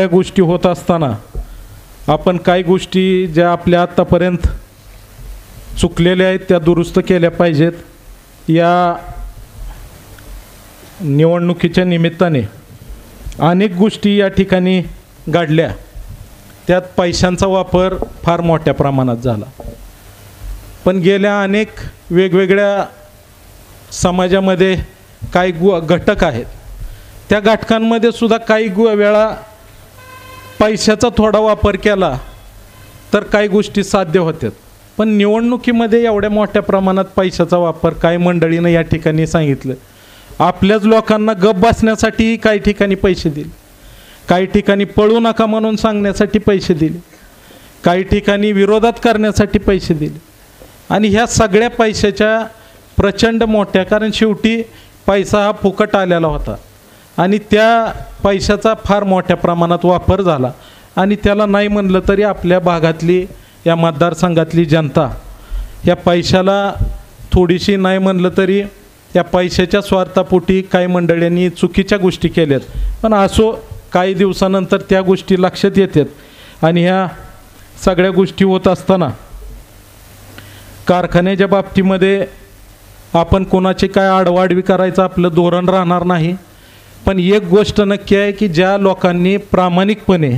गोष्टी होत असताना आपण काही गोष्टी ज्या आपल्या आत्तापर्यंत चुकलेल्या आहेत त्या दुरुस्त केल्या पाहिजेत. या निवडणुकीच्या निमित्ताने अनेक गोष्टी या ठिकाणी घडल्या, त्यात पैशांचा वापर फार मोठ्या प्रमाणात झाला. पण गेल्या अनेक वेगवेगळ्या समाजामध्ये काही घटक आहेत, त्या घटकांमध्ये सुद्धा काही वेळा पैशाचा थोडा वापर केला तर काही गोष्टी साध्य होतात. पण निवडणुकीमध्ये एवढ्या मोठ्या प्रमाणात पैशाचा वापर काही मंडळीनं या ठिकाणी सांगितलं. आपल्याच लोकांना गप बसण्यासाठी काही ठिकाणी पैसे दिले, काही ठिकाणी पळू नका म्हणून सांगण्यासाठी पैसे दिले, काही ठिकाणी विरोधात करण्यासाठी पैसे दिले. आणि ह्या सगळ्या पैशाच्या प्रचंड मोठ्या, कारण शेवटी पैसा हा फुकट आलेला होता आणि त्या पैशाचा फार मोठ्या प्रमाणात वापर झाला आणि त्याला नाही म्हणलं तरी आपल्या भागातली, या मतदारसंघातली जनता या पैशाला थोडीशी नाही म्हणलं तरी त्या पैशाच्या स्वार्थापोटी काही मंडळींनी चुकीच्या गोष्टी केल्यात. पण असो, काही दिवसानंतर त्या गोष्टी लक्षात येतात आणि ह्या सगळ्या गोष्टी होत असताना कारखान्याच्या बाबतीमध्ये आपण कोणाची काय आडवाडवी करायचं आपलं धोरण राहणार नाही. पण एक गोष्ट नक्की आहे की ज्या लोकांनी प्रामाणिकपणे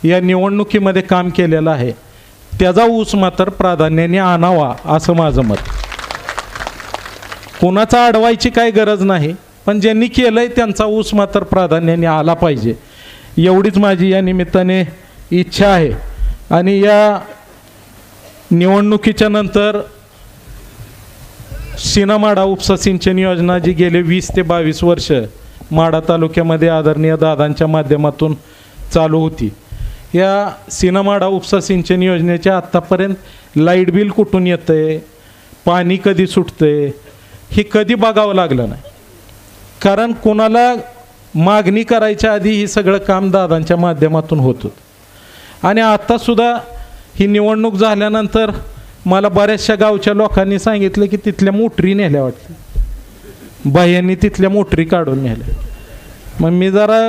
या निवडणुकीमध्ये काम केलेलं आहे त्याचा ऊस मात्र प्राधान्याने आणावा असं माझं मत. कोणाचा अडवायची काही गरज नाही, पण ज्यांनी केलं आहे त्यांचा ऊस मात्र प्राधान्याने आला पाहिजे, एवढीच माझी या निमित्ताने इच्छा आहे. आणि या निवडणुकीच्या नंतर सीना-माडा उपसा सिंचन योजना जी गेले 20 ते 22 वर्ष माढा तालुक्यामध्ये आदरणीय दादांच्या माध्यमातून चालू होती, या सीना-माडा उपसा सिंचन योजनेच्या आत्तापर्यंत लाईट बिल कुठून येतं आहे, पाणी कधी सुटतं आहे, हे कधी बघावं लागलं नाही. कारण कोणाला मागणी करायच्या आधी ही सगळं काम दादांच्या माध्यमातून होत होतं. आणि आत्तासुद्धा ही निवडणूक झाल्यानंतर मला बऱ्याचशा गावच्या लोकांनी सांगितलं की तिथल्या मोटरी नेल्या वाटतं, बाह्यांनी तिथल्या मोटरी काढून नेल्या. मग मी जरा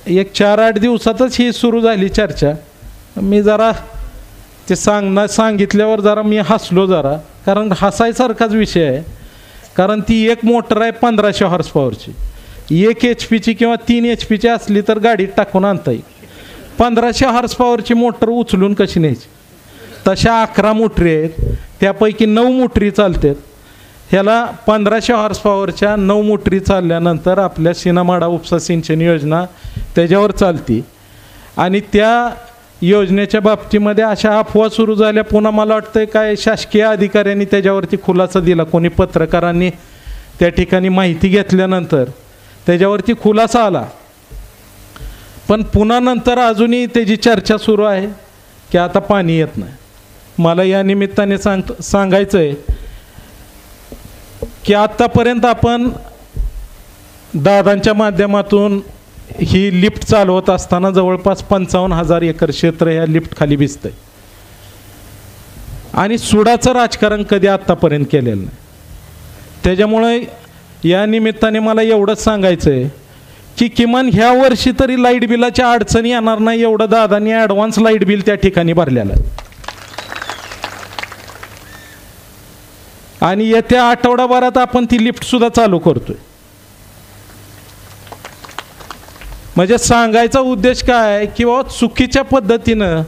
एक 4-8 दिवसातच ही सुरू झाली चर्चा. मी जरा ते सांगितल्यावर जरा मी हसलो जरा, कारण हसायसारखाच विषय आहे. कारण ती एक मोटर आहे 1500 हॉर्स पॉवरची, 1 HP किंवा 3 HP असली तर गाडीत टाकून आणता येईल. 1500 हॉर्स पॉवरची मोटर उचलून कशी न्यायची? तशा 11 मोटरी आहेत, त्यापैकी 9 मोटरी चालतात. ह्याला 1500 हॉर्स पॉवरच्या 9 मोटरी चालल्यानंतर आपल्या सीना-माडा उपसा सिंचन योजना त्याच्यावर चालती. आणि त्या योजनेच्या बाबतीमध्ये अशा अफवा सुरू झाल्या. पुन्हा मला वाटतं काय शासकीय अधिकाऱ्यांनी त्याच्यावरती खुलासा दिला, कोणी पत्रकारांनी त्या ठिकाणी माहिती घेतल्यानंतर त्याच्यावरती खुलासा आला. पण पुन्हा नंतर अजूनही त्याची चर्चा सुरू आहे की आता पाणी येत नाही. मला या निमित्ताने सांगायचं आहे की आत्तापर्यंत आपण दादांच्या माध्यमातून ही लिफ्ट चालवत असताना जवळपास 55,000 एकर क्षेत्र ह्या लिफ्ट खाली भिजतंय आणि सुडाचं राजकारण कधी आत्तापर्यंत केलेलं नाही. त्याच्यामुळे या निमित्ताने मला एवढंच सांगायचं आहे की किमान ह्या वर्षी तरी लाईट बिलाच्या अडचणी येणार नाही एवढं दादांनी ॲडव्हान्स लाईट बिल त्या ठिकाणी भरलेलं आहे. आणि येत्या आठवडाभरात आपण ती लिफ्टसुद्धा चालू करतोय. म्हणजे सांगायचा उद्देश काय आहे की बाबा चुकीच्या पद्धतीनं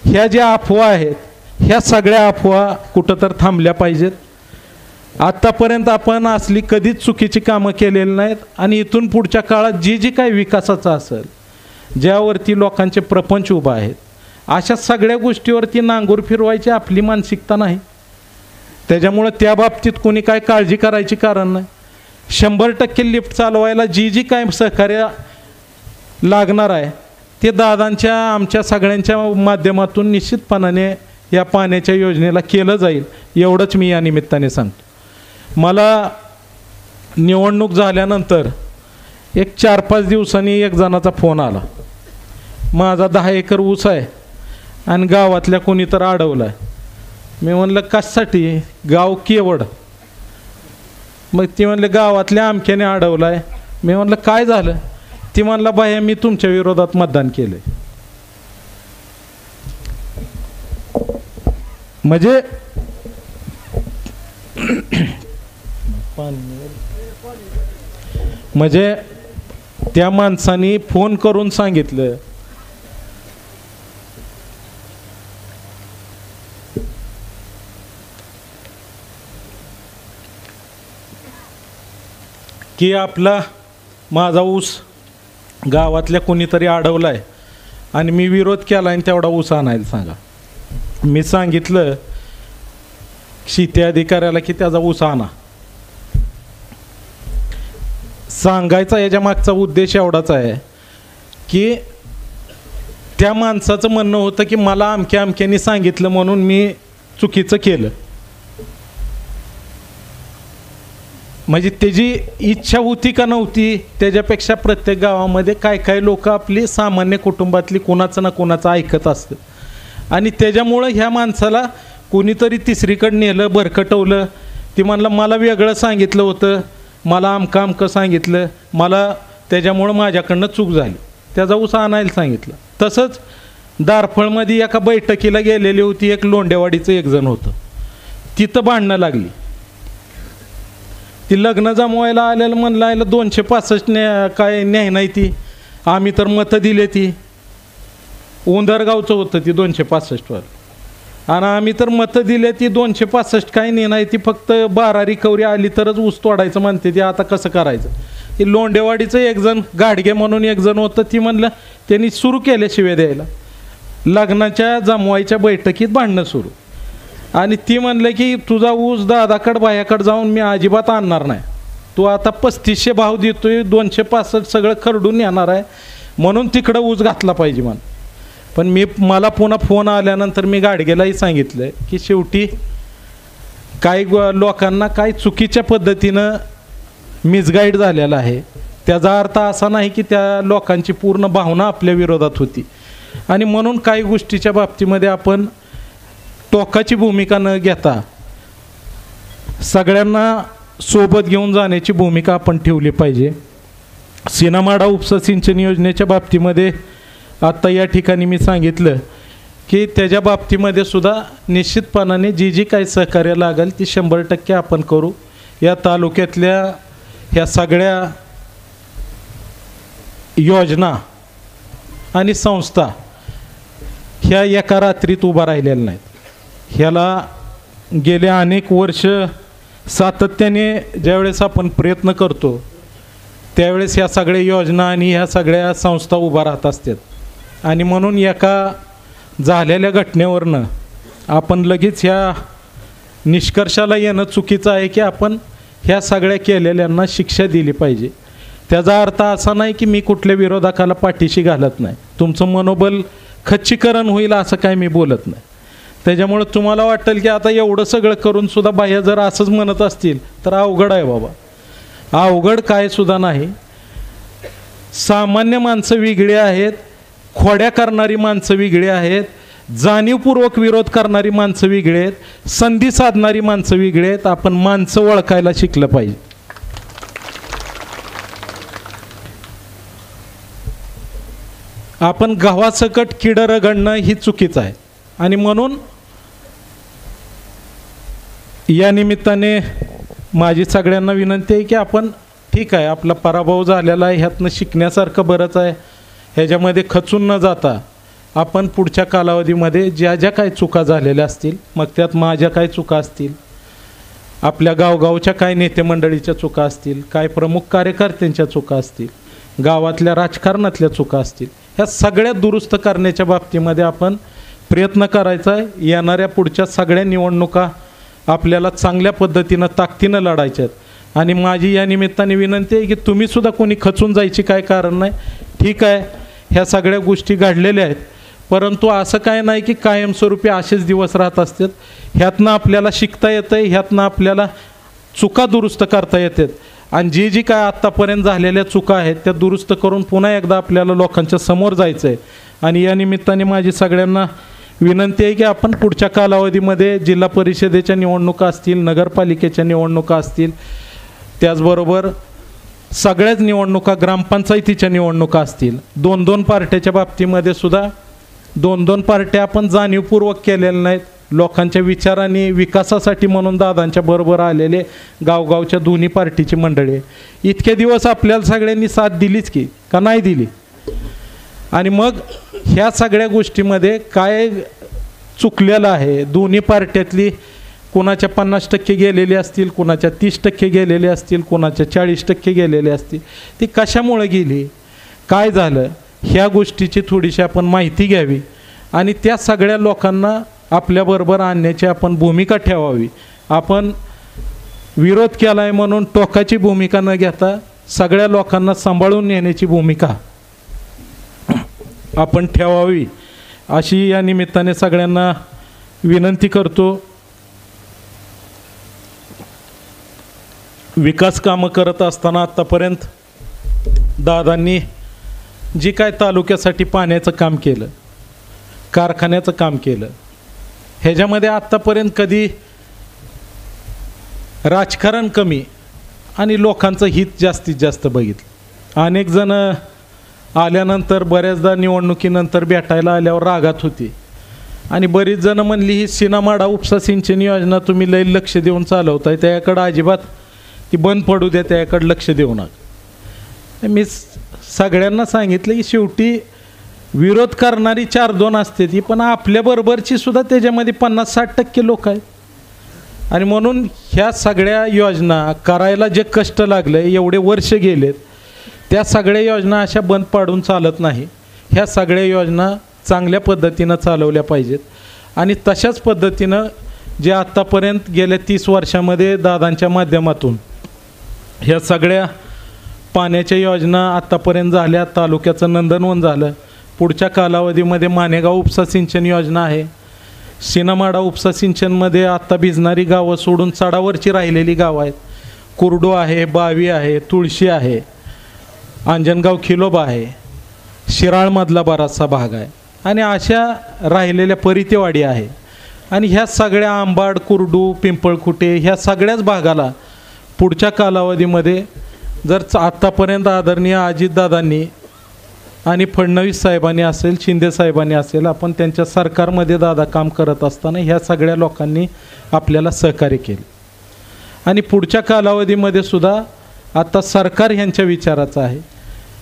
ह्या ज्या अफवा आहेत ह्या सगळ्या अफवा कुठं तर थांबल्या पाहिजेत. आत्तापर्यंत आपण असली कधीच चुकीची कामं केलेली नाहीत आणि इथून पुढच्या काळात जी काही विकासाचं असेल, ज्यावरती लोकांचे प्रपंच उभा आहेत, अशा सगळ्या गोष्टीवरती नांगूर फिरवायची आपली मानसिकता नाही. त्याच्यामुळं त्या बाबतीत कोणी काय काळजी करायची कारण नाही. 100% लिफ्ट चालवायला जी काय सहकार्य लागणार आहे ते दादांच्या आमच्या सगळ्यांच्या माध्यमातून निश्चितपणाने या पाण्याच्या योजनेला केलं जाईल, एवढंच मी या निमित्ताने सांगतो. मला निवडणूक झाल्यानंतर एक 4-5 दिवसांनी एक जणाचा फोन आला, माझा 10 एकर ऊस आहे आणि गावातल्या कोणी तर अडवला आहे. मी म्हणलं कशासाठी? गाव केवढ? मग ती म्हणले गावातल्या अमक्याने अडवला आहे. मी म्हणलं काय झालं? ती म्हणला बाया मी तुमच्या विरोधात मतदान केलंय. म्हणजे त्या माणसाने फोन करून सांगितलं की आपला माझा ऊस गावातल्या कोणीतरी अडवला आहे आणि मी विरोध केला आणि तेवढा ऊस आणायला सांगा. मी सांगितलं शेती अधिकाऱ्याला की त्याचा ऊस आणा. सांगायचा याच्या मागचा उद्देश एवढाच आहे की त्या माणसाचं म्हणणं होतं की मला अमक्याने सांगितलं म्हणून मी चुकीचं केलं. म्हणजे त्याची इच्छा होती का नव्हती त्याच्यापेक्षा प्रत्येक गावामध्ये काय काय लोक आपली सामान्य कुटुंबातली कोणाचं ना कोणाचं ऐकत असतं आणि त्याच्यामुळं ह्या माणसाला कोणीतरी तिसरीकडे नेलं भरकटवलं. ती म्हणलं मला वेगळं सांगितलं होतं, मला अमकं अमकं सांगितलं, मला त्याच्यामुळं माझ्याकडनं चूक झाली, त्याचा ऊस आणायला सांगितलं. तसंच दारफळमध्ये एका बैठकीला गेलेली होती, एक लोंडेवाडीचं एक जण होतं, तिथं भांडणं लागली. ती लग्न जमवायला आलेलं म्हणलं आयला 265 काय न्याय नाही ती, आम्ही तर मतं दिले ती. उंदरगावचं होतं ती 265वर आणि आम्ही तर मतं दिले ती 265 काही नाही ती फक्त 12 रिकव्हरी आली तरच ऊस तोडायचं म्हणते ती. आता कसं करायचं. ती लोंडेवाडीचं एक जण गाडगे म्हणून एक जण होतं, ती म्हणलं त्यांनी सुरू केले शिव्या द्यायला. लग्नाच्या जमवायच्या बैठकीत भांडणं सुरू आणि ती म्हणलं की तुझा ऊस दादाकडं बायाकडं जाऊन मी अजिबात आणणार नाही, तू आता 3500 भाव देतोय, 265 सगळं खरडून येणार आहे म्हणून तिकडं ऊस घातला पाहिजे म्हण. पण मला पुन्हा फोन आल्यानंतर मी गाडगेलाही सांगितलं की शेवटी काही लोकांना काही चुकीच्या पद्धतीनं मिसगाईड झालेला आहे. त्याचा अर्थ असा नाही की त्या लोकांची पूर्ण भावना आपल्या विरोधात होती आणि म्हणून काही गोष्टीच्या बाबतीमध्ये आपण टोकाची भूमिका न घेता सगळ्यांना सोबत घेऊन जाण्याची भूमिका आपण ठेवली पाहिजे. सीनामाडा उपसा सिंचन योजनेच्या बाबतीमध्ये आत्ता या ठिकाणी मी सांगितलं की त्याच्या बाबतीमध्ये सुद्धा निश्चितपणाने जी काही सहकार्य लागेल ती 100% आपण करू. या तालुक्यातल्या ह्या सगळ्या योजना आणि संस्था ह्या एका रात्रीत उभा राहिलेल्या नाहीत. ह्याला गेले अनेक वर्ष सातत्याने ज्यावेळेस आपण प्रयत्न करतो त्यावेळेस ह्या सगळ्या योजना आणि ह्या सगळ्या संस्था उभा राहत असतात आणि म्हणून एका झालेल्या घटनेवरनं आपण लगेच ह्या निष्कर्षाला येणं चुकीचं आहे की आपण ह्या सगळ्या केलेल्यांना शिक्षा दिली पाहिजे. त्याचा अर्थ असा नाही की मी कुठल्या विरोधकाला पाठीशी घालत नाही, तुमचं मनोबल खच्चीकरण होईल असं काय मी बोलत नाही. त्याच्यामुळं तुम्हाला वाटेल की आता एवढं सगळं करून सुद्धा बाह्य जर असंच म्हणत असतील तर अवघड आहे बाबा. अवघड काय सुद्धा नाही. सामान्य माणसं वेगळी आहेत, खोड्या करणारी माणसं वेगळी आहेत, जाणीवपूर्वक विरोध करणारी माणसं वेगळी आहेत, संधी साधणारी माणसं वेगळी आहेत. आपण माणसं ओळखायला शिकलं पाहिजे. आपण गव्हासकट किडं रगडणं ही चुकीचं आहे आणि म्हणून या निमित्ताने माझी सगळ्यांना विनंती आहे की आपण ठीक आहे आपला पराभव झालेला आहे, ह्यातनं शिकण्यासारखं बरंच आहे, ह्याच्यामध्ये खचून न जाता आपण पुढच्या कालावधीमध्ये ज्या ज्या काही चुका झालेल्या असतील, मग त्यात माझ्या काही चुका असतील, आपल्या गावगावच्या काय नेते मंडळीच्या चुका असतील, काय प्रमुख कार्यकर्त्यांच्या चुका असतील, गावातल्या राजकारणातल्या चुका असतील, ह्या सगळ्या दुरुस्त करण्याच्या बाबतीमध्ये आपण प्रयत्न करायचा आहे. येणाऱ्या पुढच्या सगळ्या निवडणुका आपल्याला चांगल्या पद्धतीनं ताकदीनं लढायच्या आहेत आणि माझी या निमित्ताने विनंती आहे की तुम्हीसुद्धा कोणी खचून जायची काय कारण नाही. ठीक आहे ह्या सगळ्या गोष्टी घडलेल्या आहेत, परंतु असं काय नाही की कायमस्वरूपी असेच दिवस राहत असतात. ह्यातनं आपल्याला शिकता येतं आहे, ह्यातनं आपल्याला चुका दुरुस्त करता येतात आणि जी काय आत्तापर्यंत झालेल्या चुका आहेत त्या दुरुस्त करून पुन्हा एकदा आपल्याला लोकांच्या समोर जायचं आहे. आणि या निमित्ताने माझी सगळ्यांना विनंती आहे की आपण पुढच्या कालावधीमध्ये जिल्हा परिषदेच्या निवडणुका असतील, नगरपालिकेच्या निवडणुका असतील, त्याचबरोबर सगळ्याच निवडणुका, ग्रामपंचायतीच्या निवडणुका असतील, 2-2 पार्ट्याच्या बाबतीमध्ये सुद्धा 2-2 पार्ट्या आपण जाणीवपूर्वक केलेल्या नाहीत. लोकांच्या विचारांनी विकासासाठी म्हणून दादांच्या बरोबर आलेले गावगावच्या दोन्ही पार्टीची मंडळी इतके दिवस आपल्याला सगळ्यांनी साथ दिलीच की का नाही दिली. आणि मग ह्या सगळ्या गोष्टीमध्ये काय चुकलेलं आहे, दोन्ही पार्ट्यातली कोणाच्या 50% गेलेले असतील, कोणाच्या 30% गेलेले असतील, कोणाच्या 40% गेलेले असतील, ती कशामुळे गेली, काय झालं, ह्या गोष्टीची थोडीशी आपण माहिती घ्यावी आणि त्या सगळ्या लोकांना आपल्याबरोबर आणण्याची आपण भूमिका ठेवावी. आपण विरोध केला आहे म्हणून टोकाची भूमिका न घेता सगळ्या लोकांना सांभाळून नेण्याची भूमिका आपण ठेवावी अशी या निमित्ताने सगळ्यांना विनंती करतो. विकास कामं करत असताना आत्तापर्यंत दादांनी जी काय तालुक्यासाठी पाण्याचं काम केलं, कारखान्याचं काम केलं, ह्याच्यामध्ये आत्तापर्यंत कधी राजकारण कमी आणि लोकांचं हित जास्तीत जास्त बघितलं. अनेक जण आल्यानंतर बऱ्याचदा निवडणुकीनंतर भेटायला आल्यावर रागात होती आणि बरीच जण म्हणली ही सीनामाडा उपसा सिंचन योजना तुम्ही लई लक्ष देऊन चालवताय, त्याकडं अजिबात ती बंद पडू द्या, त्याकडे लक्ष देऊ नका. मी सगळ्यांना सांगितलं की शेवटी विरोध करणारी 4-2 असते ती, पण आपल्याबरोबरची सुद्धा त्याच्यामध्ये 50-60% लोक आहेत. आणि म्हणून ह्या सगळ्या योजना करायला जे कष्ट लागले, एवढे वर्ष गेलेत, त्या सगळ्या योजना अशा बंद पाडून चालत नाही. ह्या सगळ्या योजना चांगल्या पद्धतीनं चालवल्या पाहिजेत आणि तशाच पद्धतीनं जे आत्तापर्यंत गेल्या 30 वर्षामध्ये दादांच्या माध्यमातून ह्या सगळ्या पाण्याच्या योजना आत्तापर्यंत झाल्या. तालुक्याचं नंदनवन झालं. पुढच्या कालावधीमध्ये मानेगाव उपसा सिंचन योजना आहे. सीनामाडा उपसा सिंचनमध्ये आत्ता भिजणारी गावं सोडून चढावरची राहिलेली गावं आहेत. कुर्डू आहे, बावी आहे, तुळशी आहे, अंजनगाव खिलोबा आहे, शिराळमधला बराचसा भाग आहे आणि अशा राहिलेल्या परितेवाडी आहे. आणि ह्या सगळ्या आंबाड, कुर्डू, पिंपळखुटे ह्या सगळ्याच भागाला पुढच्या कालावधीमध्ये जर आत्तापर्यंत आदरणीय अजितदादांनी आणि फडणवीस साहेबांनी असेल, शिंदे साहेबांनी असेल, आपण त्यांच्या सरकारमध्ये दादा काम करत असताना ह्या सगळ्या लोकांनी आपल्याला सहकार्य केले. आणि पुढच्या कालावधीमध्ये सुद्धा आता सरकार ह्यांच्या विचाराचं आहे.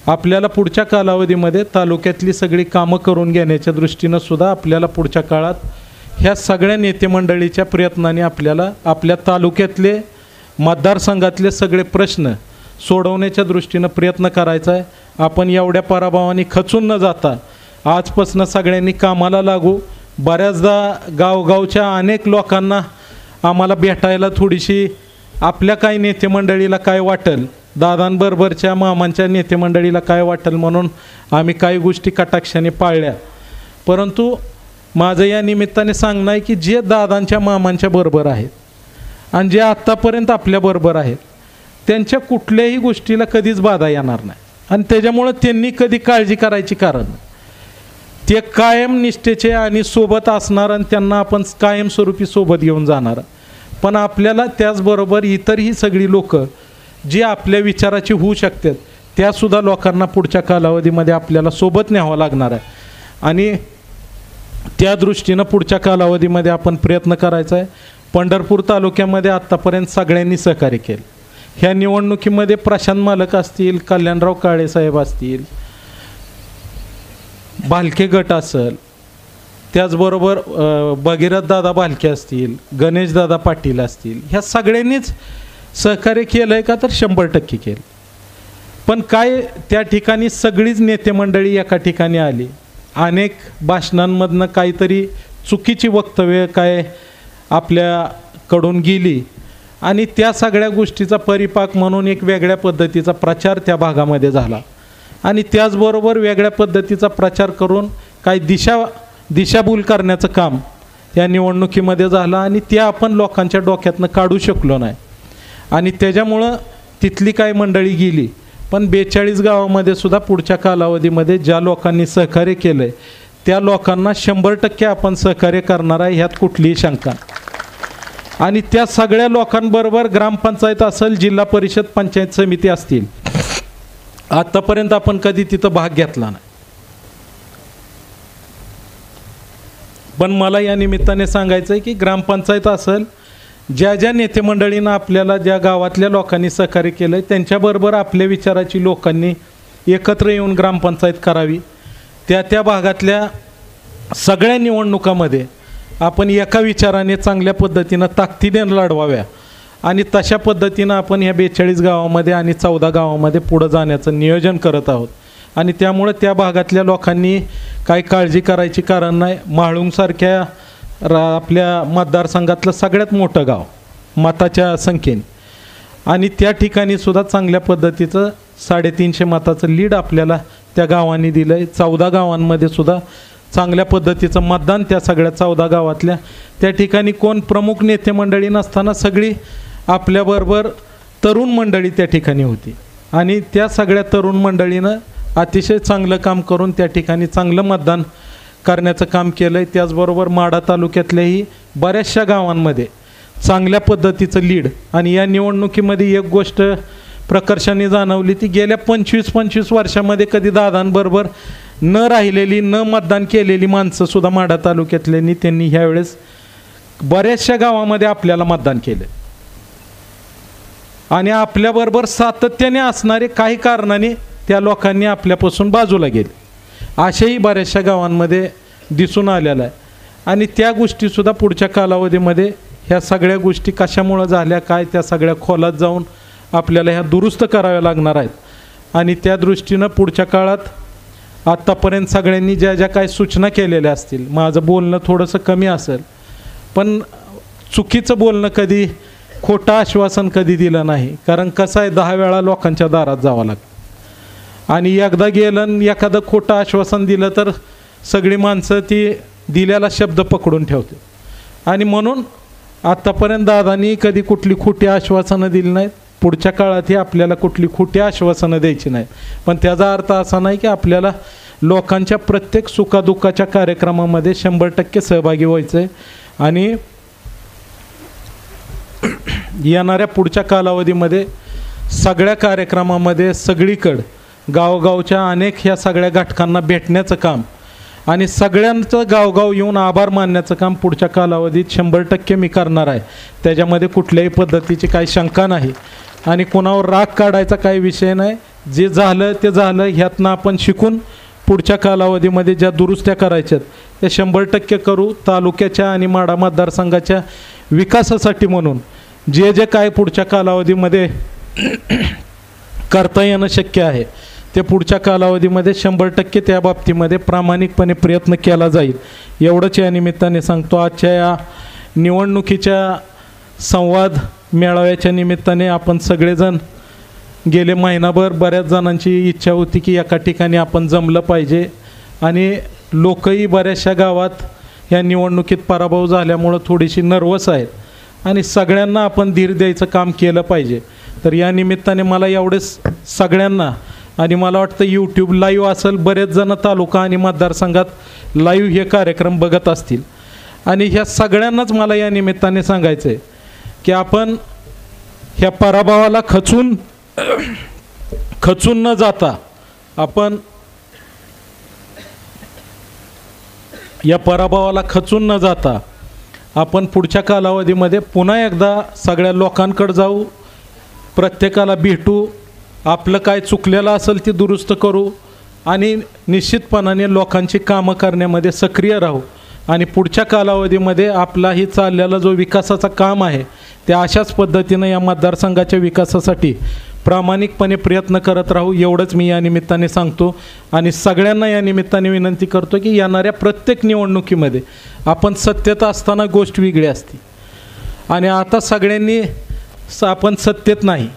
आपल्याला पुढच्या कालावधीमध्ये तालुक्यातली सगळी कामं करून घेण्याच्या दृष्टीनं सुद्धा आपल्याला पुढच्या काळात ह्या सगळ्या नेते मंडळीच्या प्रयत्नाने आपल्याला आपल्या तालुक्यातले मतदारसंघातले सगळे प्रश्न सोडवण्याच्या दृष्टीनं प्रयत्न करायचा आहे. आपण एवढ्या पराभवाने खचून न जाता आजपासून सगळ्यांनी कामाला लागू. बऱ्याचदा गावगावच्या अनेक लोकांना आम्हाला भेटायला थोडीशी आपल्या काही नेते मंडळीला काय वाटेल, दादांबरोबरच्या मामांच्या नेते मंडळीला काय वाटेल म्हणून आम्ही काही गोष्टी कटाक्षाने पाळल्या. परंतु माझं या निमित्ताने सांगणं आहे की जे दादांच्या मामांच्या बरोबर आहेत आणि जे आत्तापर्यंत आपल्याबरोबर आहेत त्यांच्या कुठल्याही गोष्टीला कधीच बाधा येणार नाही आणि त्याच्यामुळं त्यांनी कधी काळजी करायची कारण नाही. ते कायम निष्ठेचे आणि सोबत असणार आणि त्यांना आपण कायमस्वरूपी सोबत घेऊन जाणार. पण आपल्याला त्याचबरोबर इतरही सगळी लोक जी आपल्या विचाराची होऊ शकतात त्यासुद्धा लोकांना पुढच्या कालावधीमध्ये आपल्याला सोबत न्यावं लागणार आहे आणि त्या दृष्टीनं पुढच्या कालावधीमध्ये आपण प्रयत्न करायचा आहे. पंढरपूर तालुक्यामध्ये आत्तापर्यंत सगळ्यांनी सहकार्य केलं. ह्या निवडणुकीमध्ये प्रशांत मालक असतील, कल्याणराव काळेसाहेब असतील, भालके गट असेल, त्याचबरोबर भगीरथदादा भालके असतील, गणेशदादा पाटील असतील, ह्या सगळ्यांनीच सहकार्य केलं आहे का तर 100% केलं. पण काय त्या ठिकाणी सगळीच नेते मंडळी एका ठिकाणी आली. अनेक भाषणांमधनं काहीतरी चुकीची वक्तव्य काय आपल्याकडून गेली आणि त्या सगळ्या गोष्टीचा परिपाक म्हणून एक वेगळ्या पद्धतीचा प्रचार त्या भागामध्ये झाला आणि त्याचबरोबर वेगळ्या पद्धतीचा प्रचार करून काही दिशाभूल करण्याचं काम या निवडणुकीमध्ये झालं आणि ते आपण लोकांच्या डोक्यातनं काढू शकलो नाही आणि त्याच्यामुळं तिथली काही मंडळी गेली. पण 42 गावामध्ये सुद्धा पुढच्या कालावधीमध्ये ज्या लोकांनी सहकार्य केलं आहे त्या लोकांना 100% आपण सहकार्य करणार आहे, ह्यात कुठलीही शंका. आणि त्या सगळ्या लोकांबरोबर ग्रामपंचायत असेल, जिल्हा परिषद, पंचायत समिती असतील, आतापर्यंत आपण कधी तिथं भाग घेतला नाही. पण मला या निमित्ताने सांगायचं आहे की ग्रामपंचायत असेल, ज्या ज्या नेते मंडळींना आपल्याला ज्या गावातल्या लोकांनी सहकार्य केलं आहे त्यांच्याबरोबर आपल्या विचाराची लोकांनी एकत्र येऊन ग्रामपंचायत करावी. त्या भागातल्या सगळ्या निवडणुकामध्ये आपण एका विचाराने चांगल्या पद्धतीनं ताकदीने लढवाव्या आणि तशा पद्धतीनं आपण ह्या 42 गावामध्ये आणि 14 गावामध्ये पुढं जाण्याचं नियोजन करत आहोत. आणि त्यामुळे त्या भागातल्या लोकांनी काही काळजी करायची कारण नाही. माळुंगसारख्या आपल्या मतदारसंघातलं सगळ्यात मोठं गाव मताच्या संख्येने आणि त्या ठिकाणी सुद्धा चांगल्या पद्धतीचं 350 मताचं लीड आपल्याला त्या गावांनी दिलं आहे. 14 गावांमध्ये सुद्धा चांगल्या पद्धतीचं मतदान त्या सगळ्या 14 गावातल्या. त्या ठिकाणी कोण प्रमुख नेते मंडळी नसताना सगळी आपल्याबरोबर तरुण मंडळी त्या ठिकाणी होती आणि त्या सगळ्या तरुण मंडळीनं अतिशय चांगलं काम करून त्या ठिकाणी चांगलं मतदान करण्याचं काम केलं आहे. त्याचबरोबर माढा तालुक्यातल्याही बऱ्याचशा गावांमध्ये चांगल्या पद्धतीचं लीड. आणि या निवडणुकीमध्ये एक गोष्ट प्रकर्षाने जाणवली ती गेल्या 25 वर्षामध्ये कधी दादांबरोबर न राहिलेली न मतदान केलेली माणसंसुद्धा माढा तालुक्यातल्यांनी त्यांनी ह्यावेळेस बऱ्याचशा गावामध्ये आपल्याला मतदान केलं आणि आपल्याबरोबर सातत्याने असणारे काही कारणाने त्या लोकांनी आपल्यापासून बाजूला गेले अशाही बऱ्याचशा गावांमध्ये दिसून आलेलं आहे. आणि त्या गोष्टीसुद्धा पुढच्या कालावधीमध्ये ह्या सगळ्या गोष्टी कशामुळं झाल्या काय त्या सगळ्या खोलात जाऊन आपल्याला ह्या दुरुस्त कराव्या लागणार आहेत. आणि त्या दृष्टीनं पुढच्या काळात आत्तापर्यंत सगळ्यांनी ज्या ज्या काही सूचना केलेल्या असतील, माझं बोलणं थोडंसं कमी असेल पण चुकीचं बोलणं कधी, खोटं आश्वासन कधी दिलं नाही. कारण कसं आहे 10 वेळा लोकांच्या दारात जावं लागतं आणि एकदा गेलं आणि एखादं खोटं आश्वासन दिलं तर सगळी माणसं ती दिलेला शब्द पकडून ठेवते. आणि म्हणून आत्तापर्यंत दादांनी कधी कुठली खोटी आश्वासनं दिली नाहीत. पुढच्या काळातही आपल्याला कुठली खोटी आश्वासनं द्यायची नाहीत. पण त्याचा अर्थ असा नाही की आपल्याला लोकांच्या प्रत्येक सुखादुःखाच्या कार्यक्रमामध्ये 100% सहभागी व्हायचं आहे. आणि येणाऱ्या पुढच्या कालावधीमध्ये सगळ्या कार्यक्रमामध्ये सगळीकडं गावगावच्या अनेक ह्या सगळ्या घटकांना भेटण्याचं काम आणि सगळ्यांचं गावगाव येऊन आभार मानण्याचं काम पुढच्या कालावधीत 100% मी करणार आहे. त्याच्यामध्ये कुठल्याही पद्धतीची काही शंका नाही आणि कोणावर राग काढायचा काही विषय नाही. जे झालं ते झालं. ह्यातनं आपण शिकून पुढच्या कालावधीमध्ये ज्या दुरुस्त्या करायच्यात त्या 100% करू. तालुक्याच्या आणि माढा मतदारसंघाच्या विकासासाठी म्हणून जे जे काय पुढच्या कालावधीमध्ये करता येणं शक्य आहे ते पुढच्या कालावधीमध्ये 100% त्या बाबतीमध्ये प्रामाणिकपणे प्रयत्न केला जाईल एवढंच या निमित्ताने सांगतो. आजच्या या निवडणुकीच्या संवाद मेळाव्याच्या निमित्ताने आपण सगळेजण गेले महिनाभर बऱ्याच जणांची इच्छा होती की एका ठिकाणी आपण जमलं पाहिजे आणि लोकही बऱ्याचशा गावात ह्या निवडणुकीत पराभव झाल्यामुळं थोडीशी नर्वस आहेत आणि सगळ्यांना आपण धीर द्यायचं काम केलं पाहिजे. तर या निमित्ताने मला एवढेच सगळ्यांना आणि मला वाटतं यूट्यूब लाईव्ह असेल, बरेच जण तालुका आणि मतदारसंघात लाईव्ह हे कार्यक्रम बघत असतील आणि ह्या सगळ्यांनाच मला या निमित्ताने सांगायचं आहे की आपण ह्या पराभवाला खचून न जाता आपण या पराभवाला खचून न जाता आपण पुढच्या कालावधीमध्ये पुन्हा एकदा सगळ्या लोकांकडे जाऊ, प्रत्येकाला भेटू, आपलं काय चुकलेलं असेल ते दुरुस्त करू आणि निश्चितपणाने लोकांची कामं करण्यामध्ये सक्रिय राहू आणि पुढच्या कालावधीमध्ये आपलाही चाललेला जो विकासाचा काम आहे ते अशाच पद्धतीनं या मतदारसंघाच्या विकासासाठी प्रामाणिकपणे प्रयत्न करत राहू एवढंच मी या निमित्ताने सांगतो. आणि सगळ्यांना या निमित्ताने विनंती करतो की येणाऱ्या प्रत्येक निवडणुकीमध्ये आपण सत्तेत असताना गोष्ट वेगळी असते आणि आता सगळ्यांनी आपण सत्तेत नाही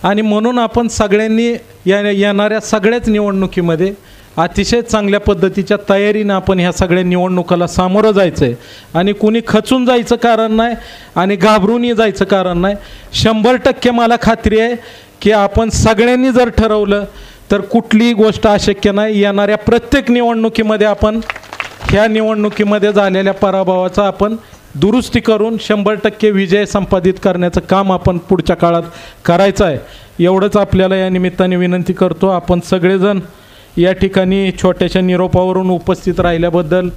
आणि म्हणून आपण सगळ्यांनी येणाऱ्या सगळ्याच निवडणुकीमध्ये अतिशय चांगल्या पद्धतीच्या तयारीनं आपण ह्या सगळ्या निवडणुकाला सामोरं जायचं आहे आणि कुणी खचून जायचं कारण नाही आणि घाबरूनही जायचं कारण नाही. 100% मला खात्री आहे की आपण सगळ्यांनी जर ठरवलं तर कुठलीही गोष्ट अशक्य नाही. येणाऱ्या प्रत्येक निवडणुकीमध्ये आपण ह्या निवडणुकीमध्ये झालेल्या पराभवाचा आपण दुरुस्ती करून 100% विजय संपादित करण्याचं काम आपण पुढच्या काळात करायचं आहे एवढंच आपल्याला या निमित्ताने विनंती करतो. आपण सगळेजण या ठिकाणी छोट्याशा निरोपावरून उपस्थित राहिल्याबद्दल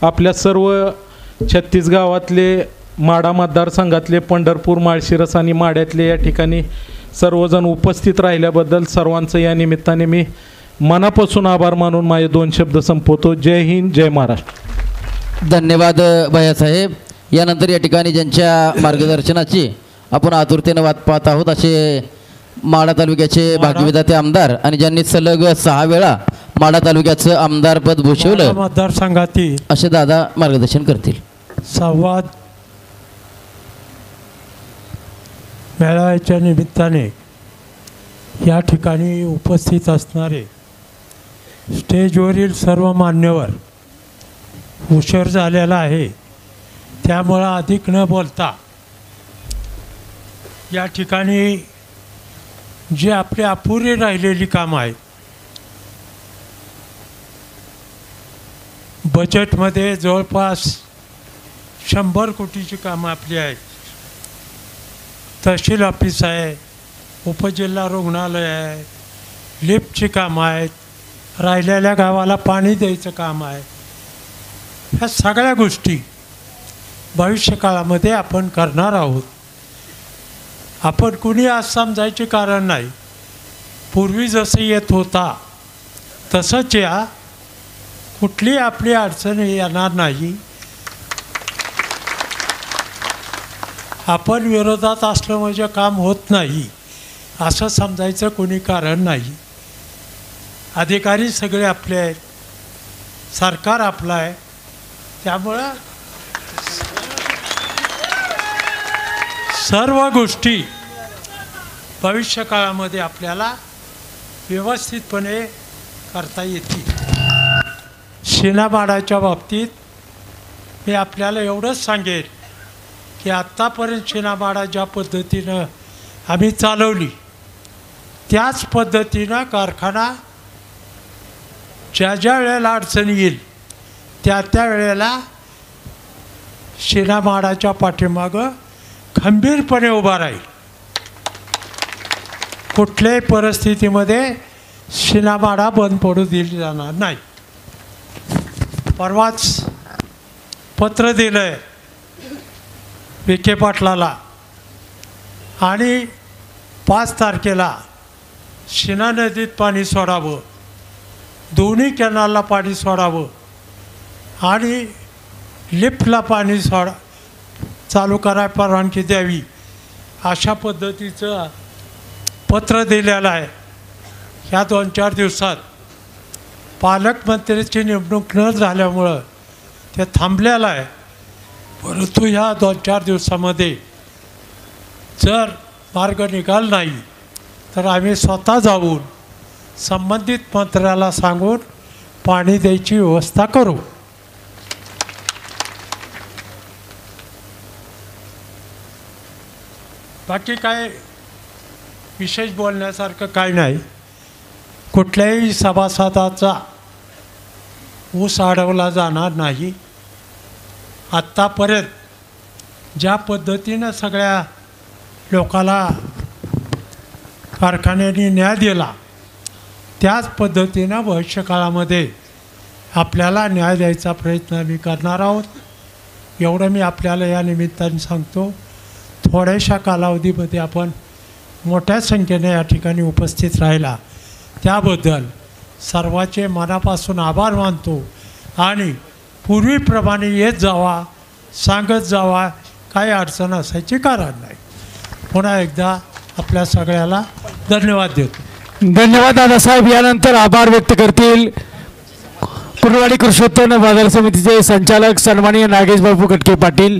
आपल्या सर्व 36 गावातले, माढा मतदारसंघातले, पंढरपूर, माळशिरस आणि माढ्यातले या ठिकाणी सर्वजण उपस्थित राहिल्याबद्दल सर्वांचं या निमित्ताने मी मनापासून आभार मानून माझे 2 शब्द संपवतो. जय हिंद, जय महाराष्ट्र. धन्यवाद भैयासाहेब. यानंतर या ठिकाणी ज्यांच्या मार्गदर्शनाची आपण आतुरतेनं वाट पाहत आहोत असे माढा तालुक्याचे भाग्यविधाते आमदार आणि ज्यांनी सलग 6 वेळा माढा तालुक्याचं आमदारपद भूषवलं मतदारसंघातील असे दादा मार्गदर्शन करतील. संवाद मेळाव्याच्या निमित्ताने या ठिकाणी उपस्थित असणारे स्टेजवरील सर्व मान्यवर उशीर झालेला आहे त्यामुळं अधिक न बोलता या ठिकाणी जी आपली अपुरी राहिलेली कामं आहेत, बजेटमध्ये जवळपास 100 कोटीची कामं आपली आहेत. तहसील ऑफिस आहे, उपजिल्हा रुग्णालय आहे, लिफ्टची कामं आहेत, राहिलेल्या गावाला पाणी द्यायचं काम आहे. ह्या सगळ्या गोष्टी भविष्यकाळामध्ये आपण करणार आहोत. आपण कुणी आज समजायचे कारण नाही. पूर्वी जसं येत होता तसंच या, कुठली आपली अडचण येणार नाही. आपण विरोधात असलं म्हणजे काम होत नाही असं समजायचं कोणी कारण नाही. अधिकारी सगळे आपले आहेत, सरकार आपलं आहे. त्यामुळं सर्व गोष्टी भविष्यकाळामध्ये आपल्याला व्यवस्थितपणे करता येतील. शिणामाडाच्या बाबतीत मी आपल्याला एवढंच सांगेन की आत्तापर्यंत शिणामाडा ज्या पद्धतीनं आम्ही चालवली त्याच पद्धतीनं कारखाना ज्या ज्या वेळेला अडचण येईल त्या वेळेला शिणामाडाच्या पाठीमागं खंबीरपणे उभा राहील. कुठल्याही परिस्थितीमध्ये शिणामाडा बंद पडू दिली जाणार नाही. परवाच पत्र दिलं आहे विखे पाटलाला आणि 5 तारखेला शिना नदीत पाणी सोडावं, दोन्ही कॅनलला पाणी सोडावं आणि लिफ्टला पाणी चालू करायला परवानगी द्यावी अशा पद्धतीचं पत्र दिलेलं आहे. ह्या 2-4 दिवसात पालकमंत्र्याची नेमणूक न झाल्यामुळं ते थांबलेलं आहे. परंतु ह्या 2-4 दिवसामध्ये जर मार्ग निघाला नाही तर आम्ही स्वतः जाऊन संबंधित मंत्र्याला सांगून पाणी द्यायची व्यवस्था करू. बाकी काय विशेष बोलण्यासारखं काय नाही. कुठल्याही सभासदाचा ऊस अडवला जाणार नाही. आत्तापर्यंत ज्या पद्धतीनं सगळ्या लोकाला कारखान्यांनी न्याय दिला त्याच पद्धतीनं भविष्यकाळामध्ये आपल्याला न्याय द्यायचा प्रयत्न आम्ही करणार आहोत. एवढं मी आपल्याला या निमित्ताने सांगतो. थोड्याशा कालावधीमध्ये आपण मोठ्या संख्येने या ठिकाणी उपस्थित राहिला त्याबद्दल सर्वांचे मनापासून आभार मानतो आणि पूर्वीप्रमाणे येत जावा, सांगत जावा, काही अडचण असायची कारण नाही. पुन्हा एकदा आपल्या सगळ्याला धन्यवाद देतो. धन्यवाद दादासाहेब. यानंतर आभार व्यक्त करतील कुर्डवाडी कृषी उत्पन्न बाजार समितीचे संचालक सन्माननीय नागेश बाबू कटके पाटील.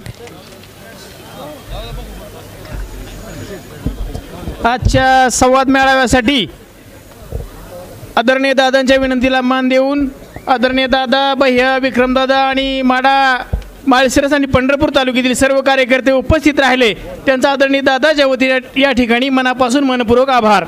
आजच्या संवाद मेळाव्यासाठी आदरणीय दादांच्या विनंतीला मान देऊन आदरणीय दादा, भैया, विक्रमदादा आणि माडा, माळशिरस आणि पंढरपूर तालुक्यातील सर्व कार्यकर्ते उपस्थित राहिले त्यांचा आदरणीय दादाच्या वतीने या ठिकाणी मनापासून मनपूर्वक आभार.